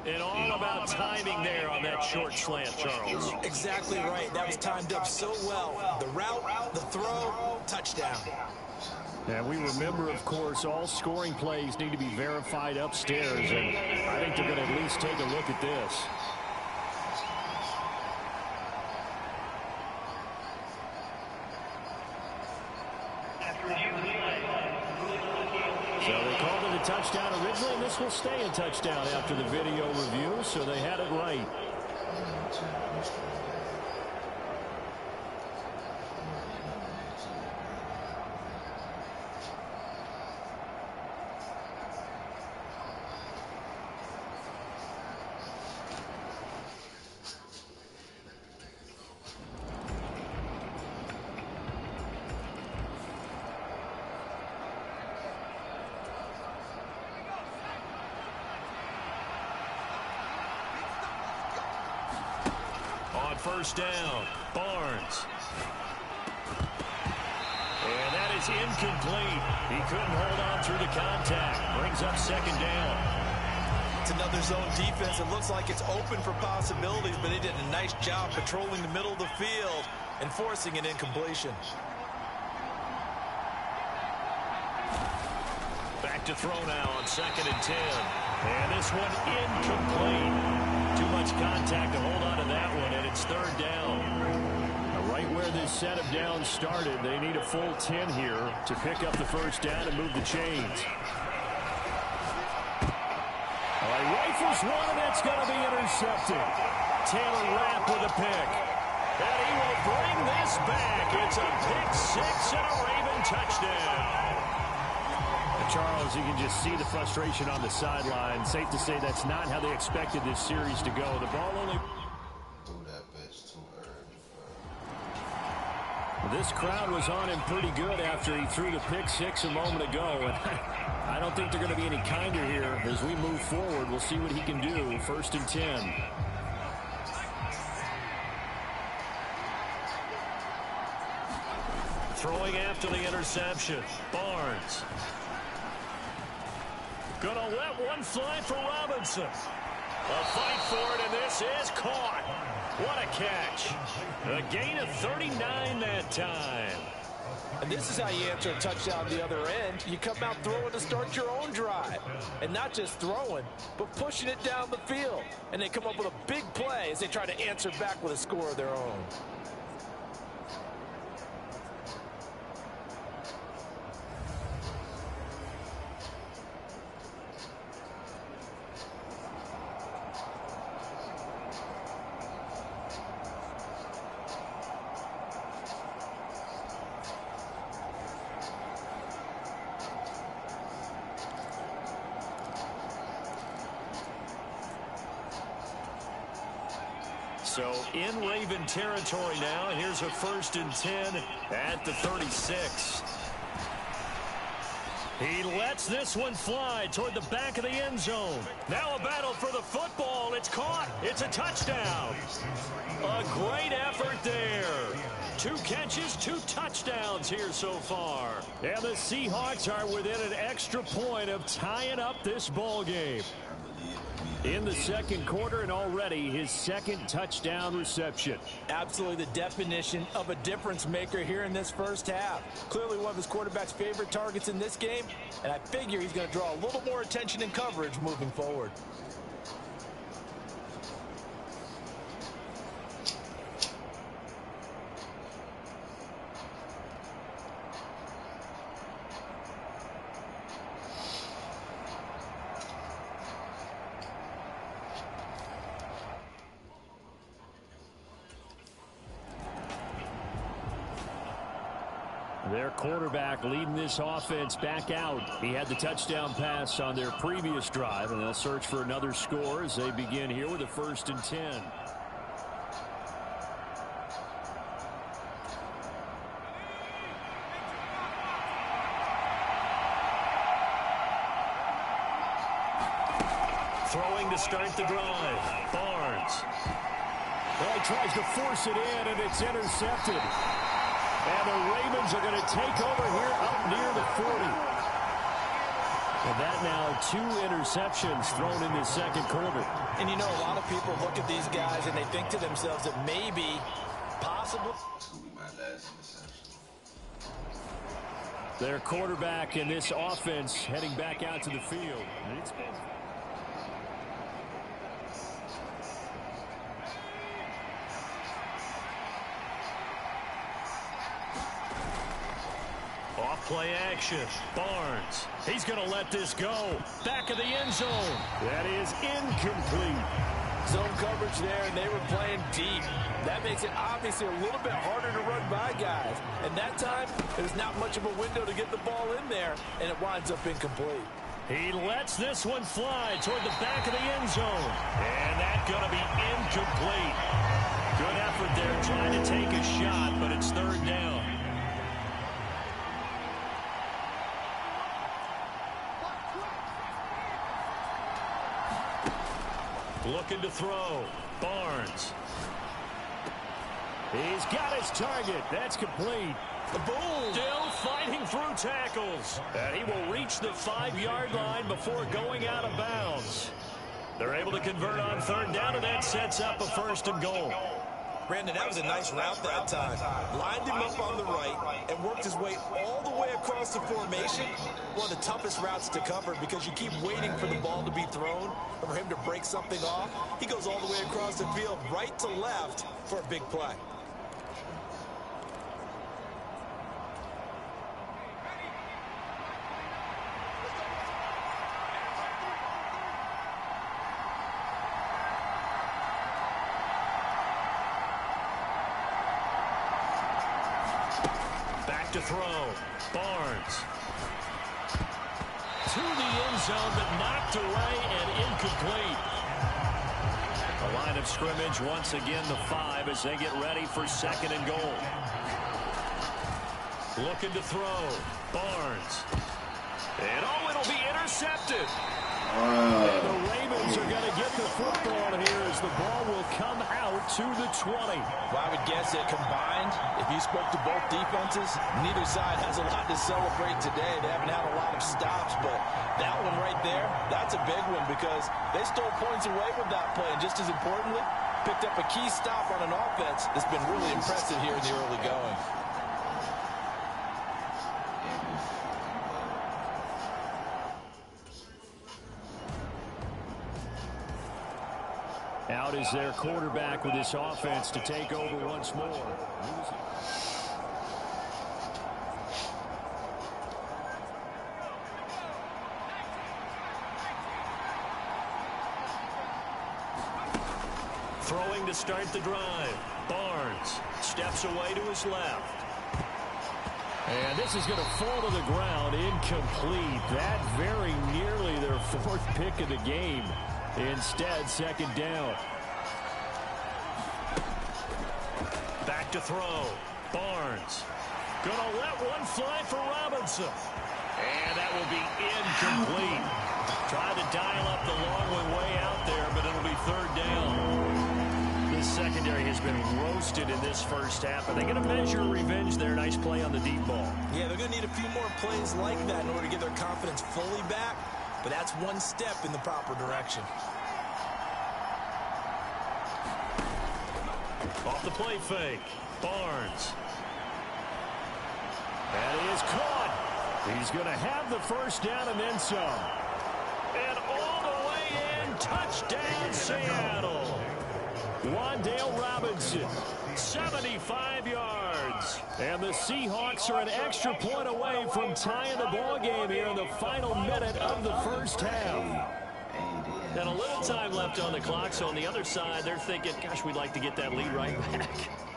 C: And all about timing there on that short slant, Charles.
D: Exactly right. That was timed up so well. The route, the throw, touchdown.
E: And we remember, of course, all scoring plays need to be verified upstairs. And I think they're going to at least take a look at this. So they called it a touchdown originally, and this will stay a touchdown after the video review, so they had it right.
C: First down, Barnes. And that is incomplete. He couldn't hold on through the contact. Brings up 2nd down.
D: It's another zone defense. It looks like it's open for possibilities, but they did a nice job patrolling the middle of the field and forcing an incompletion.
C: Back to throw now on 2nd and 10. And this one incomplete. Too much contact to hold on to that one, and it's 3rd down. Now, right where this set of downs started, they need a full 10 here to pick up the 1st down and move the chains. All right, rifles one, and it's going to be intercepted. Taylor Rapp with a pick. And he will bring this back. It's a pick 6 and a Raven touchdown.
E: Charles, you can just see the frustration on the sideline. Safe to say that's not how they expected this series to go. The ball only...
A: Threw that bitch too early.
E: This crowd was on him pretty good after he threw the pick 6 a moment ago. And I don't think they're going to be any kinder here as we move forward. We'll see what he can do. 1st and 10.
C: Throwing after the interception. Barnes. Gonna let one fly for Robinson. A fight for it, and this is caught. What a catch. A gain of 39 that time.
D: And this is how you answer a touchdown the other end. You come out throwing to start your own drive. And not just throwing, but pushing it down the field. And they come up with a big play as they try to answer back with a score of their own.
C: So in Raven territory now. Here's a 1st and 10 at the 36. He lets this one fly toward the back of the end zone. Now a battle for the football. It's caught. It's a touchdown. A great effort there. 2 catches, 2 touchdowns here so far. And the Seahawks are within an extra point of tying up this ball game. In the 2nd quarter, and already his 2nd touchdown reception.
D: Absolutely the definition of a difference maker here in this 1st half. Clearly one of his quarterback's favorite targets in this game, and I figure he's going to draw a little more attention and coverage moving forward.
E: Their quarterback leading this offense back out. He had the touchdown pass on their previous drive, and they'll search for another score as they begin here with a 1st and 10.
C: Throwing to start the drive. Barnes.
E: Well, he tries to force it in, and it's intercepted. And the Ravens are going to take over here up near the 40. And that now 2 interceptions thrown in the second quarter.
D: And you know, a lot of people look at these guys and they think to themselves that maybe, possibly.
A: It's going to be my last interception.
E: Their quarterback in this offense heading back out to the field. It's been...
C: Play action. Barnes. He's going to let this go. Back of the end zone.
E: That is incomplete.
D: Zone coverage there, and they were playing deep. That makes it obviously a little bit harder to run by guys. And that time, there's not much of a window to get the ball in there, and it winds up incomplete.
C: He lets this one fly toward the back of the end zone. And that's going to be incomplete. Good effort there trying to take a shot, but it's 3rd down. Looking to throw. Barnes.
E: He's got his target. That's complete.
C: The Bulls still fighting through tackles. And he will reach the 5-yard line before going out of bounds. They're able to convert on 3rd down, and that sets up a 1st and goal.
D: Brandon, that was a nice route that time. Lined him up on the right and worked his way all the way across the formation. One of the toughest routes to cover because you keep waiting for the ball to be thrown or for him to break something off. He goes all the way across the field, right to left, for a big play.
C: To throw. Barnes. To the end zone, but knocked away and incomplete. A line of scrimmage once again the 5 as they get ready for 2nd and goal. Looking to throw. Barnes. And it'll be intercepted.
E: And the Ravens are going to get the football here as the ball will come out to the 20.
D: Well, I would guess that combined, if you spoke to both defenses, neither side has a lot to celebrate today. They haven't had a lot of stops, but that one right there, that's a big one because they stole points away with that play. And just as importantly, picked up a key stop on an offense that's been really impressive here in the early going.
E: Out is their quarterback with this offense to take over once more.
C: Throwing to start the drive. Barnes steps away to his left.
E: And this is going to fall to the ground. Incomplete. That very nearly their 4th pick of the game. Instead, 2nd down.
C: Back to throw. Barnes. Gonna let one fly for Robinson. And that will be incomplete. Tried to dial up the long one way out there, but it'll be 3rd down. This secondary has been roasted in this first half. Are they going to measure revenge there? Nice play on the deep ball.
D: Yeah, they're going to need a few more plays like that in order to get their confidence fully back. But that's one step in the proper direction.
C: Off the play fake. Barnes.
E: That is caught. He's going to have the 1st down and then some.
C: And all the way in. Touchdown, Seattle.
E: Wandale Robinson, 75 yards. And the Seahawks are an extra point away from tying the ball game here in the final minute of the first half.
C: And a little time left on the clock, so on the other side, they're thinking, gosh, we'd like to get that lead right back.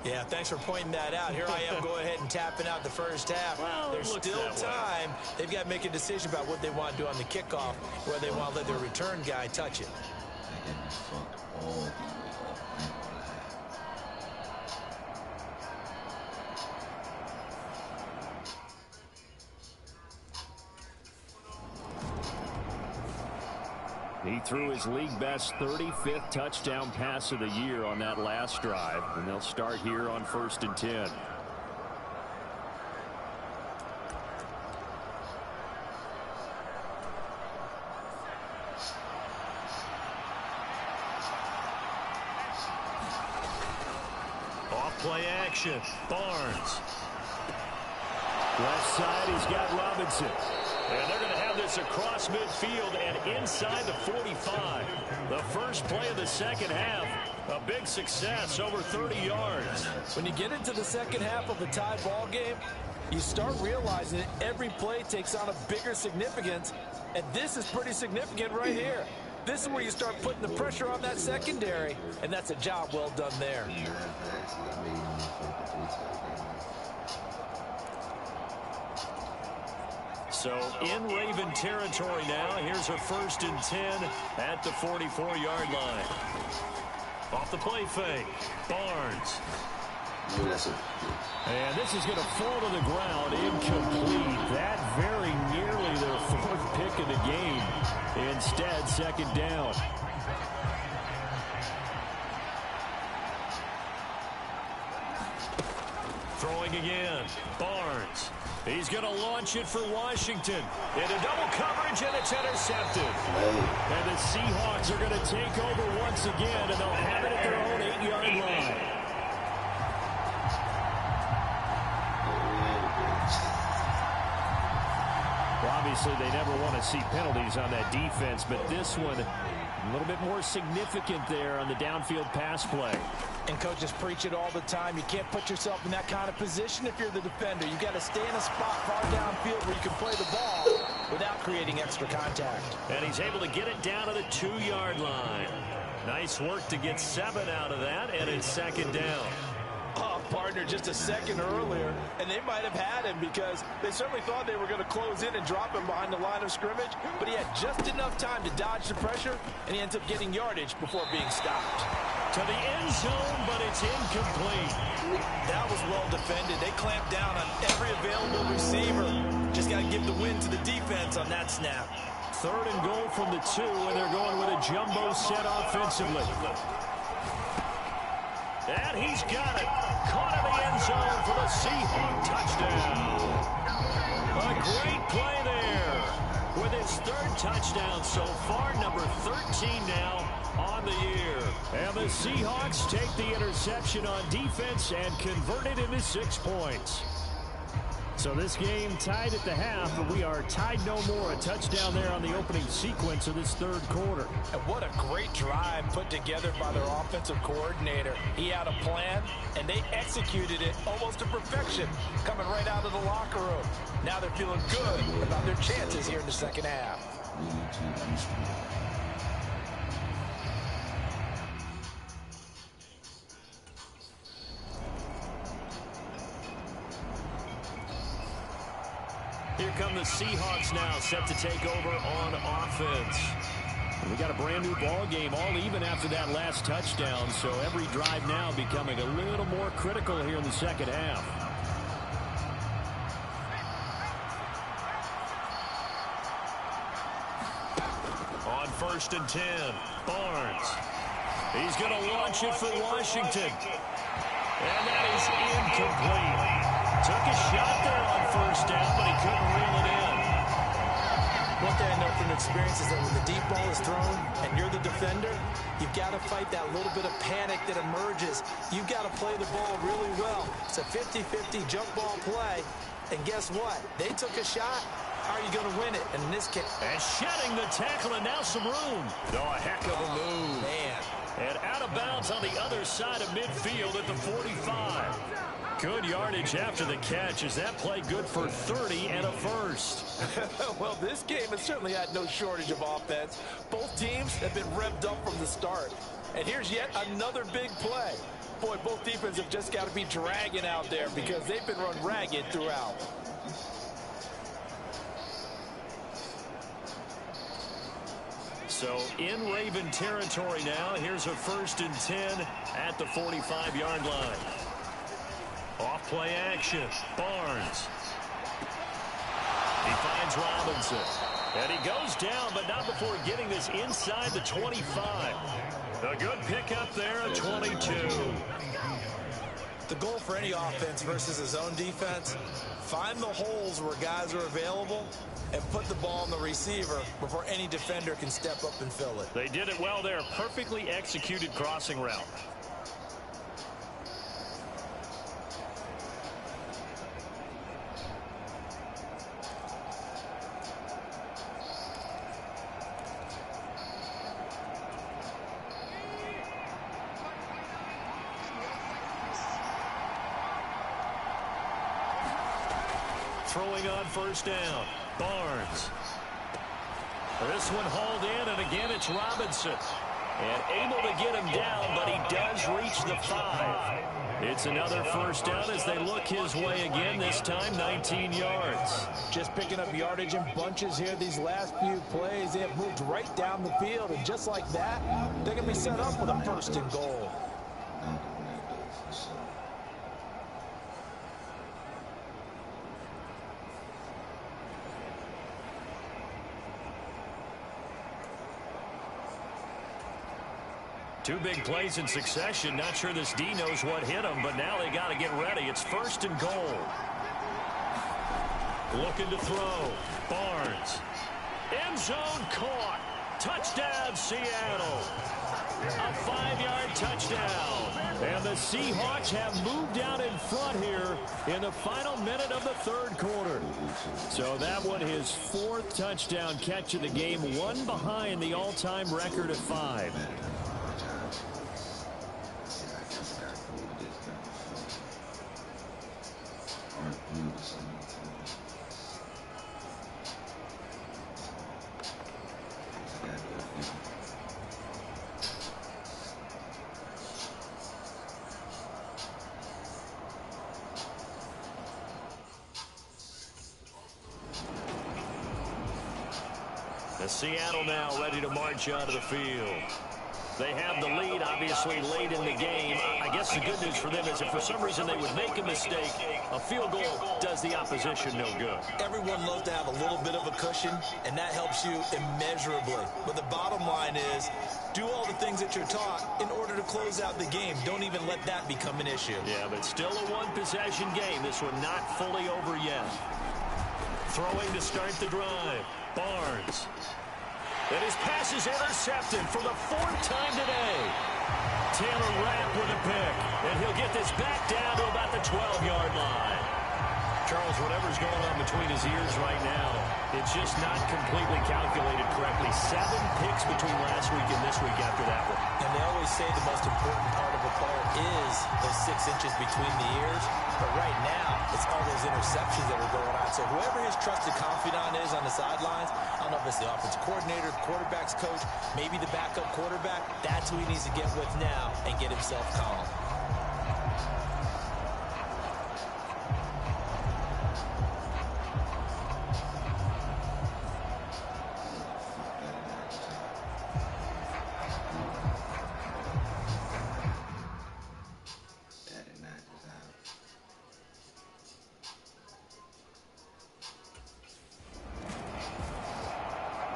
D: Yeah, thanks for pointing that out. Here I am, go ahead and tapping out the first half.
C: Well,
D: there's still time. They've got to make a decision about what they want to do on the kickoff, where they want to let their return guy touch it.
A: They get me fucked all the way up. I ain't gonna lie.
E: He threw his league-best 35th touchdown pass of the year on that last drive, and they'll start here on 1st and 10.
C: Off-play action. Barnes.
E: Left side, he's got Robinson.
C: And they're going to have this across midfield and inside the 45. The first play of the second half, a big success, over 30 yards.
D: When you get into the second half of a tie ball game, you start realizing that every play takes on a bigger significance, and this is pretty significant right here. This is where you start putting the pressure on that secondary, and that's a job well done there.
C: So in Raven territory now. Here's her 1st and 10 at the 44-yard line. Off the play fake. Barnes.
E: And this is going to fall to the ground. Incomplete. That very nearly their 4th pick of the game. Instead, 2nd down.
C: Throwing again. Barnes. He's going to launch it for Washington. Into double coverage, and it's intercepted. And the Seahawks are going to take over once again, and they'll have it at their own 8-yard line.
E: Well, obviously, they never want to see penalties on that defense, but this one a little bit more significant there on the downfield pass play.
D: And coaches preach it all the time. You can't put yourself in that kind of position if you're the defender. You've got to stay in a spot far downfield where you can play the ball without creating extra contact.
C: And he's able to get it down to the 2-yard line. Nice work to get 7 out of that, and it's 2nd down.
D: Oh, partner, just a second earlier, and they might have had him because they certainly thought they were going to close in and drop him behind the line of scrimmage, but he had just enough time to dodge the pressure, and he ends up getting yardage before being stopped.
C: To the end zone, but it's incomplete.
D: That was well defended. They clamped down on every available receiver. Just got to give the win to the defense on that snap.
C: 3rd and goal from the 2, and they're going with a jumbo set offensively. And he's got it. Caught in the end zone for the Seahawk touchdown. A great play there. With his 3rd touchdown so far, number 13 now on the year. And the Seahawks take the interception on defense and convert it into 6 points. So this game tied at the half, but we are tied no more. A touchdown there on the opening sequence of this 3rd quarter.
D: And what a great drive put together by their offensive coordinator. He had a plan, and they executed it almost to perfection, coming right out of the locker room. Now they're feeling good about their chances here in the second half.
C: Here come the Seahawks now, set to take over on offense.
E: We got a brand new ball game, all even after that last touchdown, so every drive now becoming a little more critical here in the second half.
C: On 1st and 10, Barnes. He's going to launch it for Washington. And that is incomplete. Took a shot there on 1st down, but he couldn't reel it in.
D: One thing I know from experience is that when the deep ball is thrown and you're the defender, you've got to fight that little bit of panic that emerges. You've got to play the ball really well. It's a 50-50 jump ball play. And guess what? They took a shot. How are you going to win it? And in this case...
C: And shedding the tackle, and now some room. Oh, a heck of a move.
D: Man.
C: And out of bounds on the other side of midfield at the 45. Good yardage after the catch. Is that play good for 30 and a first?
D: Well, this game has certainly had no shortage of offense. Both teams have been revved up from the start. And here's yet another big play. Boy, both defenses have just got to be dragging out there because they've been run ragged throughout.
C: So in Raven territory now. Here's a 1st and 10 at the 45-yard line. Off play action. Barnes. He finds Robinson. And he goes down, but not before getting this inside the 25. A good pickup there at 22.
D: The goal for any offense versus his own defense, find the holes where guys are available and put the ball on the receiver before any defender can step up and fill it.
C: They did it well there. Perfectly executed crossing route. Throwing on 1st down. Barnes. This one hauled in, and again it's Robinson. And able to get him down, but he does reach the 5. It's another 1st down as they look his way again, this time 19 yards.
D: Just picking up yardage in bunches here these last few plays. They have moved right down the field, and just like that, they're going to be set up with a 1st and goal.
C: Two big plays in succession. Not sure this D knows what hit him, but now they got to get ready. It's 1st and goal. Looking to throw. Barnes. End zone caught. Touchdown, Seattle. A 5-yard touchdown. And the Seahawks have moved out in front here in the final minute of the 3rd quarter. So that one, his 4th touchdown catch of the game, one behind the all-time record of 5. Seattle now ready to march onto the field. They have the lead, obviously, late in the game. I guess the good news for them is if for some reason they would make a mistake, a field goal does the opposition no good.
D: Everyone loves to have a little bit of a cushion, and that helps you immeasurably. But the bottom line is, do all the things that you're taught in order to close out the game. Don't even let that become an issue.
C: Yeah, but still a one-possession game. This one not fully over yet. Throwing to start the drive. Barnes. And his pass is intercepted for the 4th time today. Taylor Rapp with a pick. And he'll get this back down to about the 12-yard line. Charles, whatever's going on between his ears right now, it's just not completely calculated correctly. 7 picks between last week and this week after that one.
D: And they always say the most important part of a player is those 6 inches between the ears. But right now, it's all those interceptions that are going on. So whoever his trusted confidant is on the sidelines, I don't know if it's the offensive coordinator, quarterback's coach, maybe the backup quarterback, that's who he needs to get with now and get himself calm.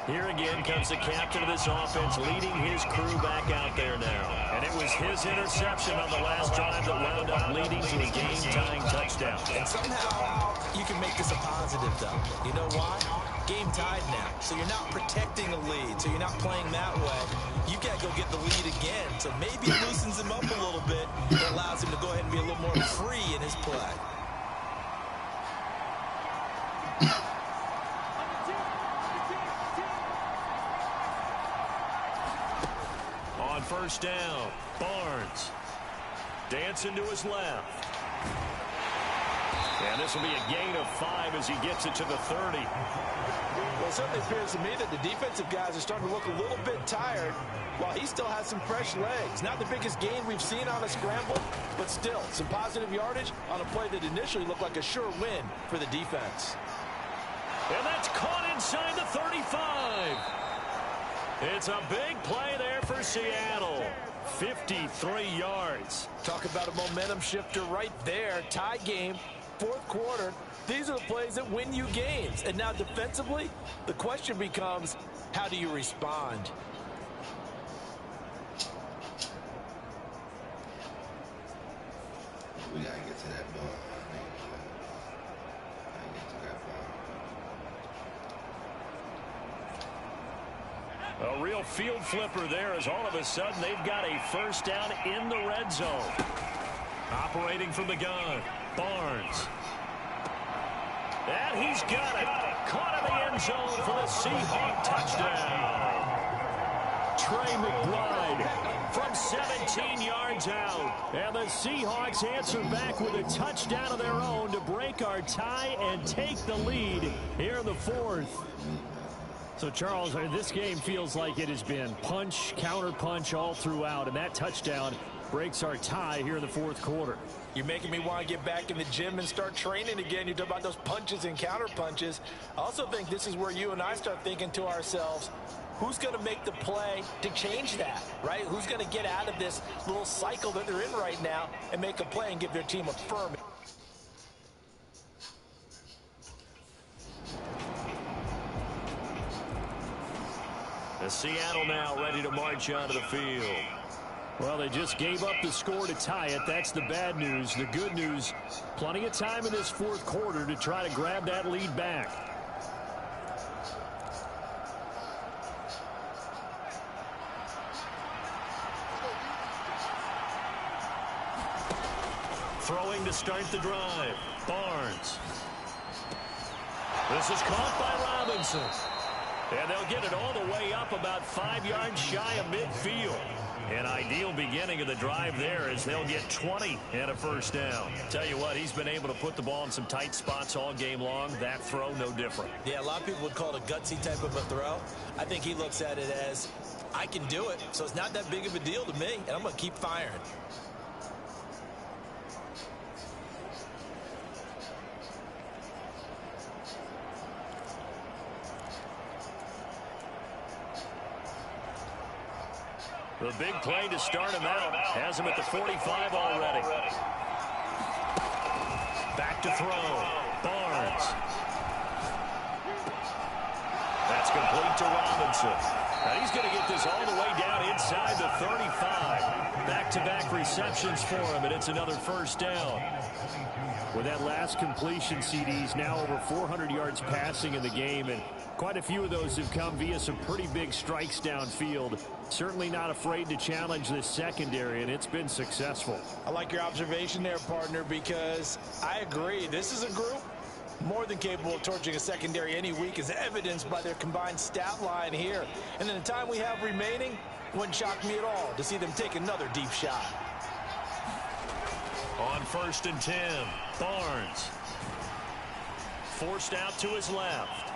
C: Here again comes the captain of this offense, leading his crew back out there now. And it was his interception on the last drive that wound up leading to a game-tying touchdown.
D: And somehow you can make this a positive, though. You know why? Game tied now. So you're not protecting a lead, so you're not playing that way. You got to go get the lead again. So maybe it loosens him up a little bit. It allows him to go ahead and be a little more free in his play.
C: On 1st down, Barnes dancing to his left. And this will be a gain of 5 as he gets it to the 30.
D: Well, it certainly appears to me that the defensive guys are starting to look a little bit tired while he still has some fresh legs. Not the biggest gain we've seen on a scramble, but still some positive yardage on a play that initially looked like a sure win for the defense.
C: And that's caught inside the 35. It's a big play there for Seattle. 53 yards.
D: Talk about a momentum shifter right there. Tie game, fourth quarter. These are the plays that win you games. And now defensively, the question becomes, how do you respond?
A: We gotta get to that ball.
C: A real field flipper there as all of a sudden they've got a first down in the red zone. Operating from the gun, Barnes. And he's got it. Caught in the end zone for the Seahawk touchdown. Trey McBride from 17 yards out. And the Seahawks answer back with a touchdown of their own to break our tie and take the lead here in the fourth. So, Charles, this game feels like it has been punch, counter-punch all throughout, and that touchdown breaks our tie here in the fourth quarter.
D: You're making me want to get back in the gym and start training again. You talk about those punches and counter-punches. I also think this is where you and I start thinking to ourselves, who's going to make the play to change that, right? Who's going to get out of this little cycle that they're in right now and make a play and give their team a firm.
C: The Seattle now ready to march onto the field. Well, they just gave up the score to tie it. That's the bad news. The good news, plenty of time in this fourth quarter to try to grab that lead back. Throwing to start the drive. Barnes. This is caught by Robinson. And they'll get it all the way up about 5 yards shy of midfield. An ideal beginning of the drive there as they'll get 20 and a first down. Tell you what, he's been able to put the ball in some tight spots all game long. That throw, no different.
D: Yeah, a lot of people would call it a gutsy type of a throw. I think he looks at it as, I can do it, so it's not that big of a deal to me, and I'm going to keep firing.
C: The big play to start him out. Has him at the 45 already. Back to throw. Barnes. That's complete to Robinson. Now he's going to get this all the way down inside the 35. Back-to-back receptions for him, and it's another first down. With that last completion, CD's now over 400 yards passing in the game, and quite a few of those have come via some pretty big strikes downfield. Certainly not afraid to challenge this secondary, and it's been successful.
D: I like your observation there, partner, because I agree. This is a group more than capable of torching a secondary any week, as evidenced by their combined stat line here. And in the time we have remaining, wouldn't shock me at all to see them take another deep shot.
C: On 1st and 10, Barnes. Forced out to his left.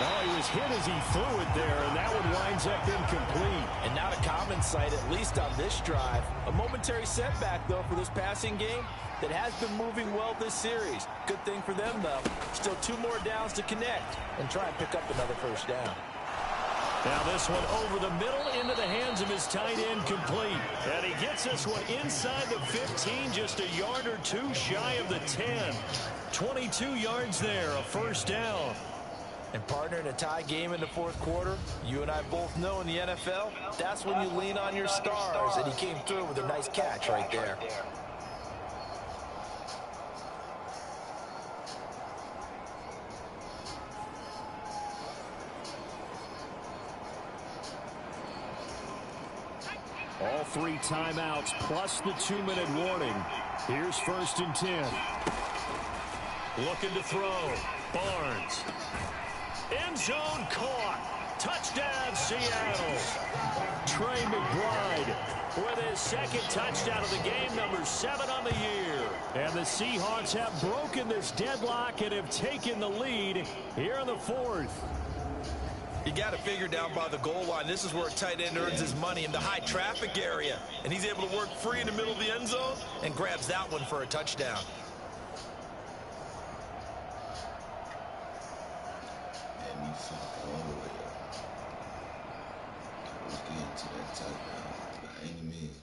C: Oh, he was hit as he threw it there, and that one winds up incomplete.
D: And not a common sight, at least on this drive. A momentary setback, though, for this passing game that has been moving well this series. Good thing for them, though. Still 2 more downs to connect and try and pick up another first down.
C: Now this one over the middle into the hands of his tight end, complete. And he gets this one inside the 15, just a yard or 2 shy of the 10. 22 yards there, a first down.
D: And partner, in a tie game in the fourth quarter, you and I both know in the NFL, that's when you lean on your stars, and he came through with a nice catch right there.
C: All 3 timeouts plus the 2-minute warning. Here's 1st and 10. Looking to throw. Barnes. End zone caught. Touchdown, Seattle. Trey McBride with his second touchdown of the game, number 7 on the year. And the Seahawks have broken this deadlock and have taken the lead here in the 4th.
D: You got to figure down by the goal line. This is where a tight end earns his money, in the high traffic area. And he's able to work free in the middle of the end zone and grabs that one for a touchdown.
A: And he fucked all the way up. Let's get into that touchdown by any means.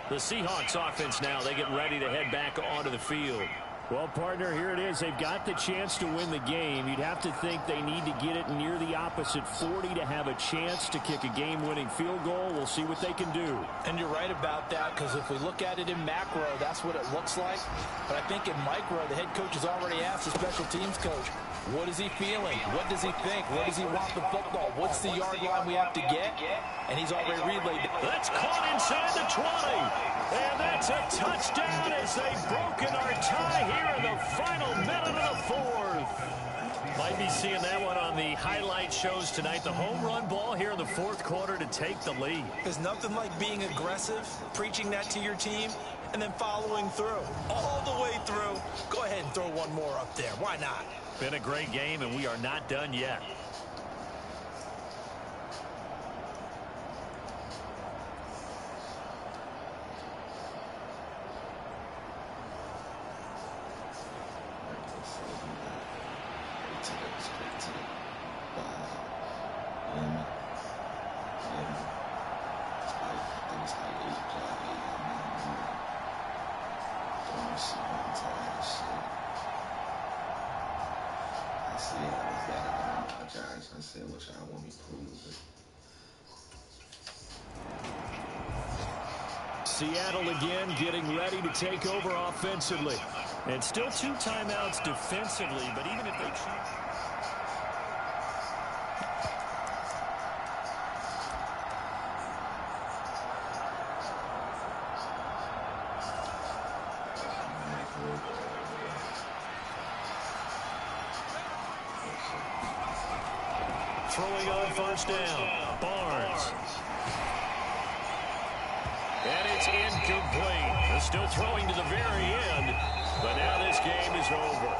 C: The Seahawks offense now, they get ready to head back onto the field.
E: Well, partner, here it is. They've got the chance to win the game. You'd have to think they need to get it near the opposite 40 to have a chance to kick a game-winning field goal. We'll see what they can do.
D: And you're right about that, because if we look at it in macro, that's what it looks like. But I think in micro, the head coach has already asked the special teams coach, what is he feeling? What does he think? Where does he want the football? What's the yard line we have to get? And he's already relayed it.
C: That's caught inside the 20. And that's a touchdown as they've broken our tie here in the final minute of the 4th. Might be seeing that one on the highlight shows tonight. The home run ball here in the 4th quarter to take the lead.
D: There's nothing like being aggressive, preaching that to your team, and then following through. All the way through. Go ahead and throw one more up there. Why not?
C: Been a great game, and we are not done yet.
A: I said what y'all want me to prove.
E: Seattle again getting ready to take over offensively.
C: And still 2 timeouts defensively, but even if they choose... Throwing on first down, Barnes. And it's incomplete. They're still throwing to the very end, but now this game is over.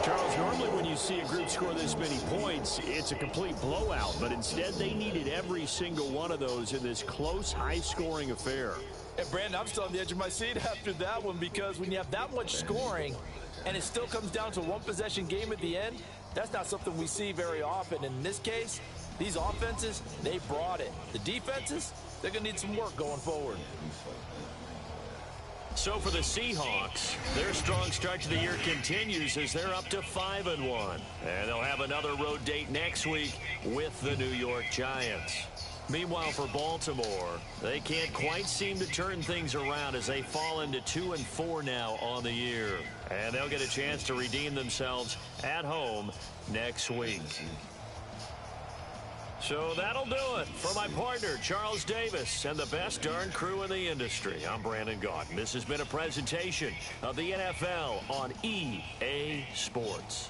E: Charles, normally when you see a group score this many points, it's a complete blowout, but instead they needed every single one of those in this close, high-scoring affair.
D: And Brandon, I'm still on the edge of my seat after that one, because when you have that much scoring and it still comes down to a one-possession game at the end, that's not something we see very often. In this case, these offenses, they brought it. The defenses, they're going to need some work going forward.
C: So for the Seahawks, their strong start to the year continues as they're up to 5-1. And they'll have another road date next week with the New York Giants. Meanwhile, for Baltimore, they can't quite seem to turn things around as they fall into 2-4 now on the year. And they'll get a chance to redeem themselves at home next week. So that'll do it for my partner, Charles Davis, and the best darn crew in the industry. I'm Brandon Gaudin. This has been a presentation of the NFL on EA Sports.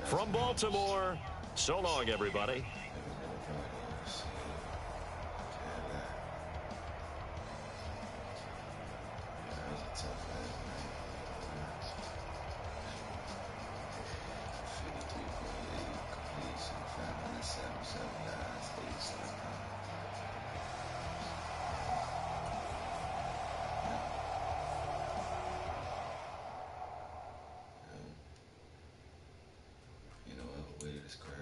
C: From Baltimore, so long, everybody.
A: You know what? Weight of this crab.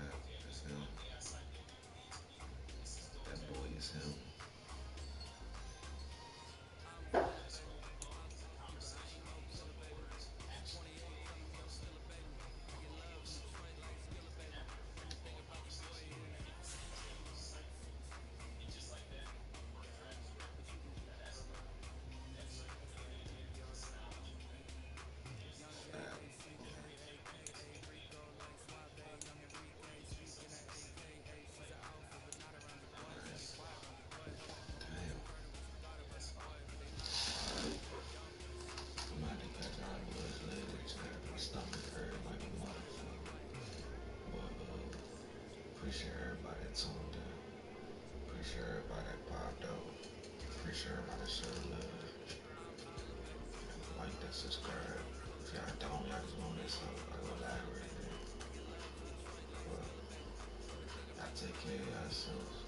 A: Make sure everybody show love. Like that, subscribe. If y'all don't, y'all just want this, I'll elaborate there. But y'all take care of yourselves.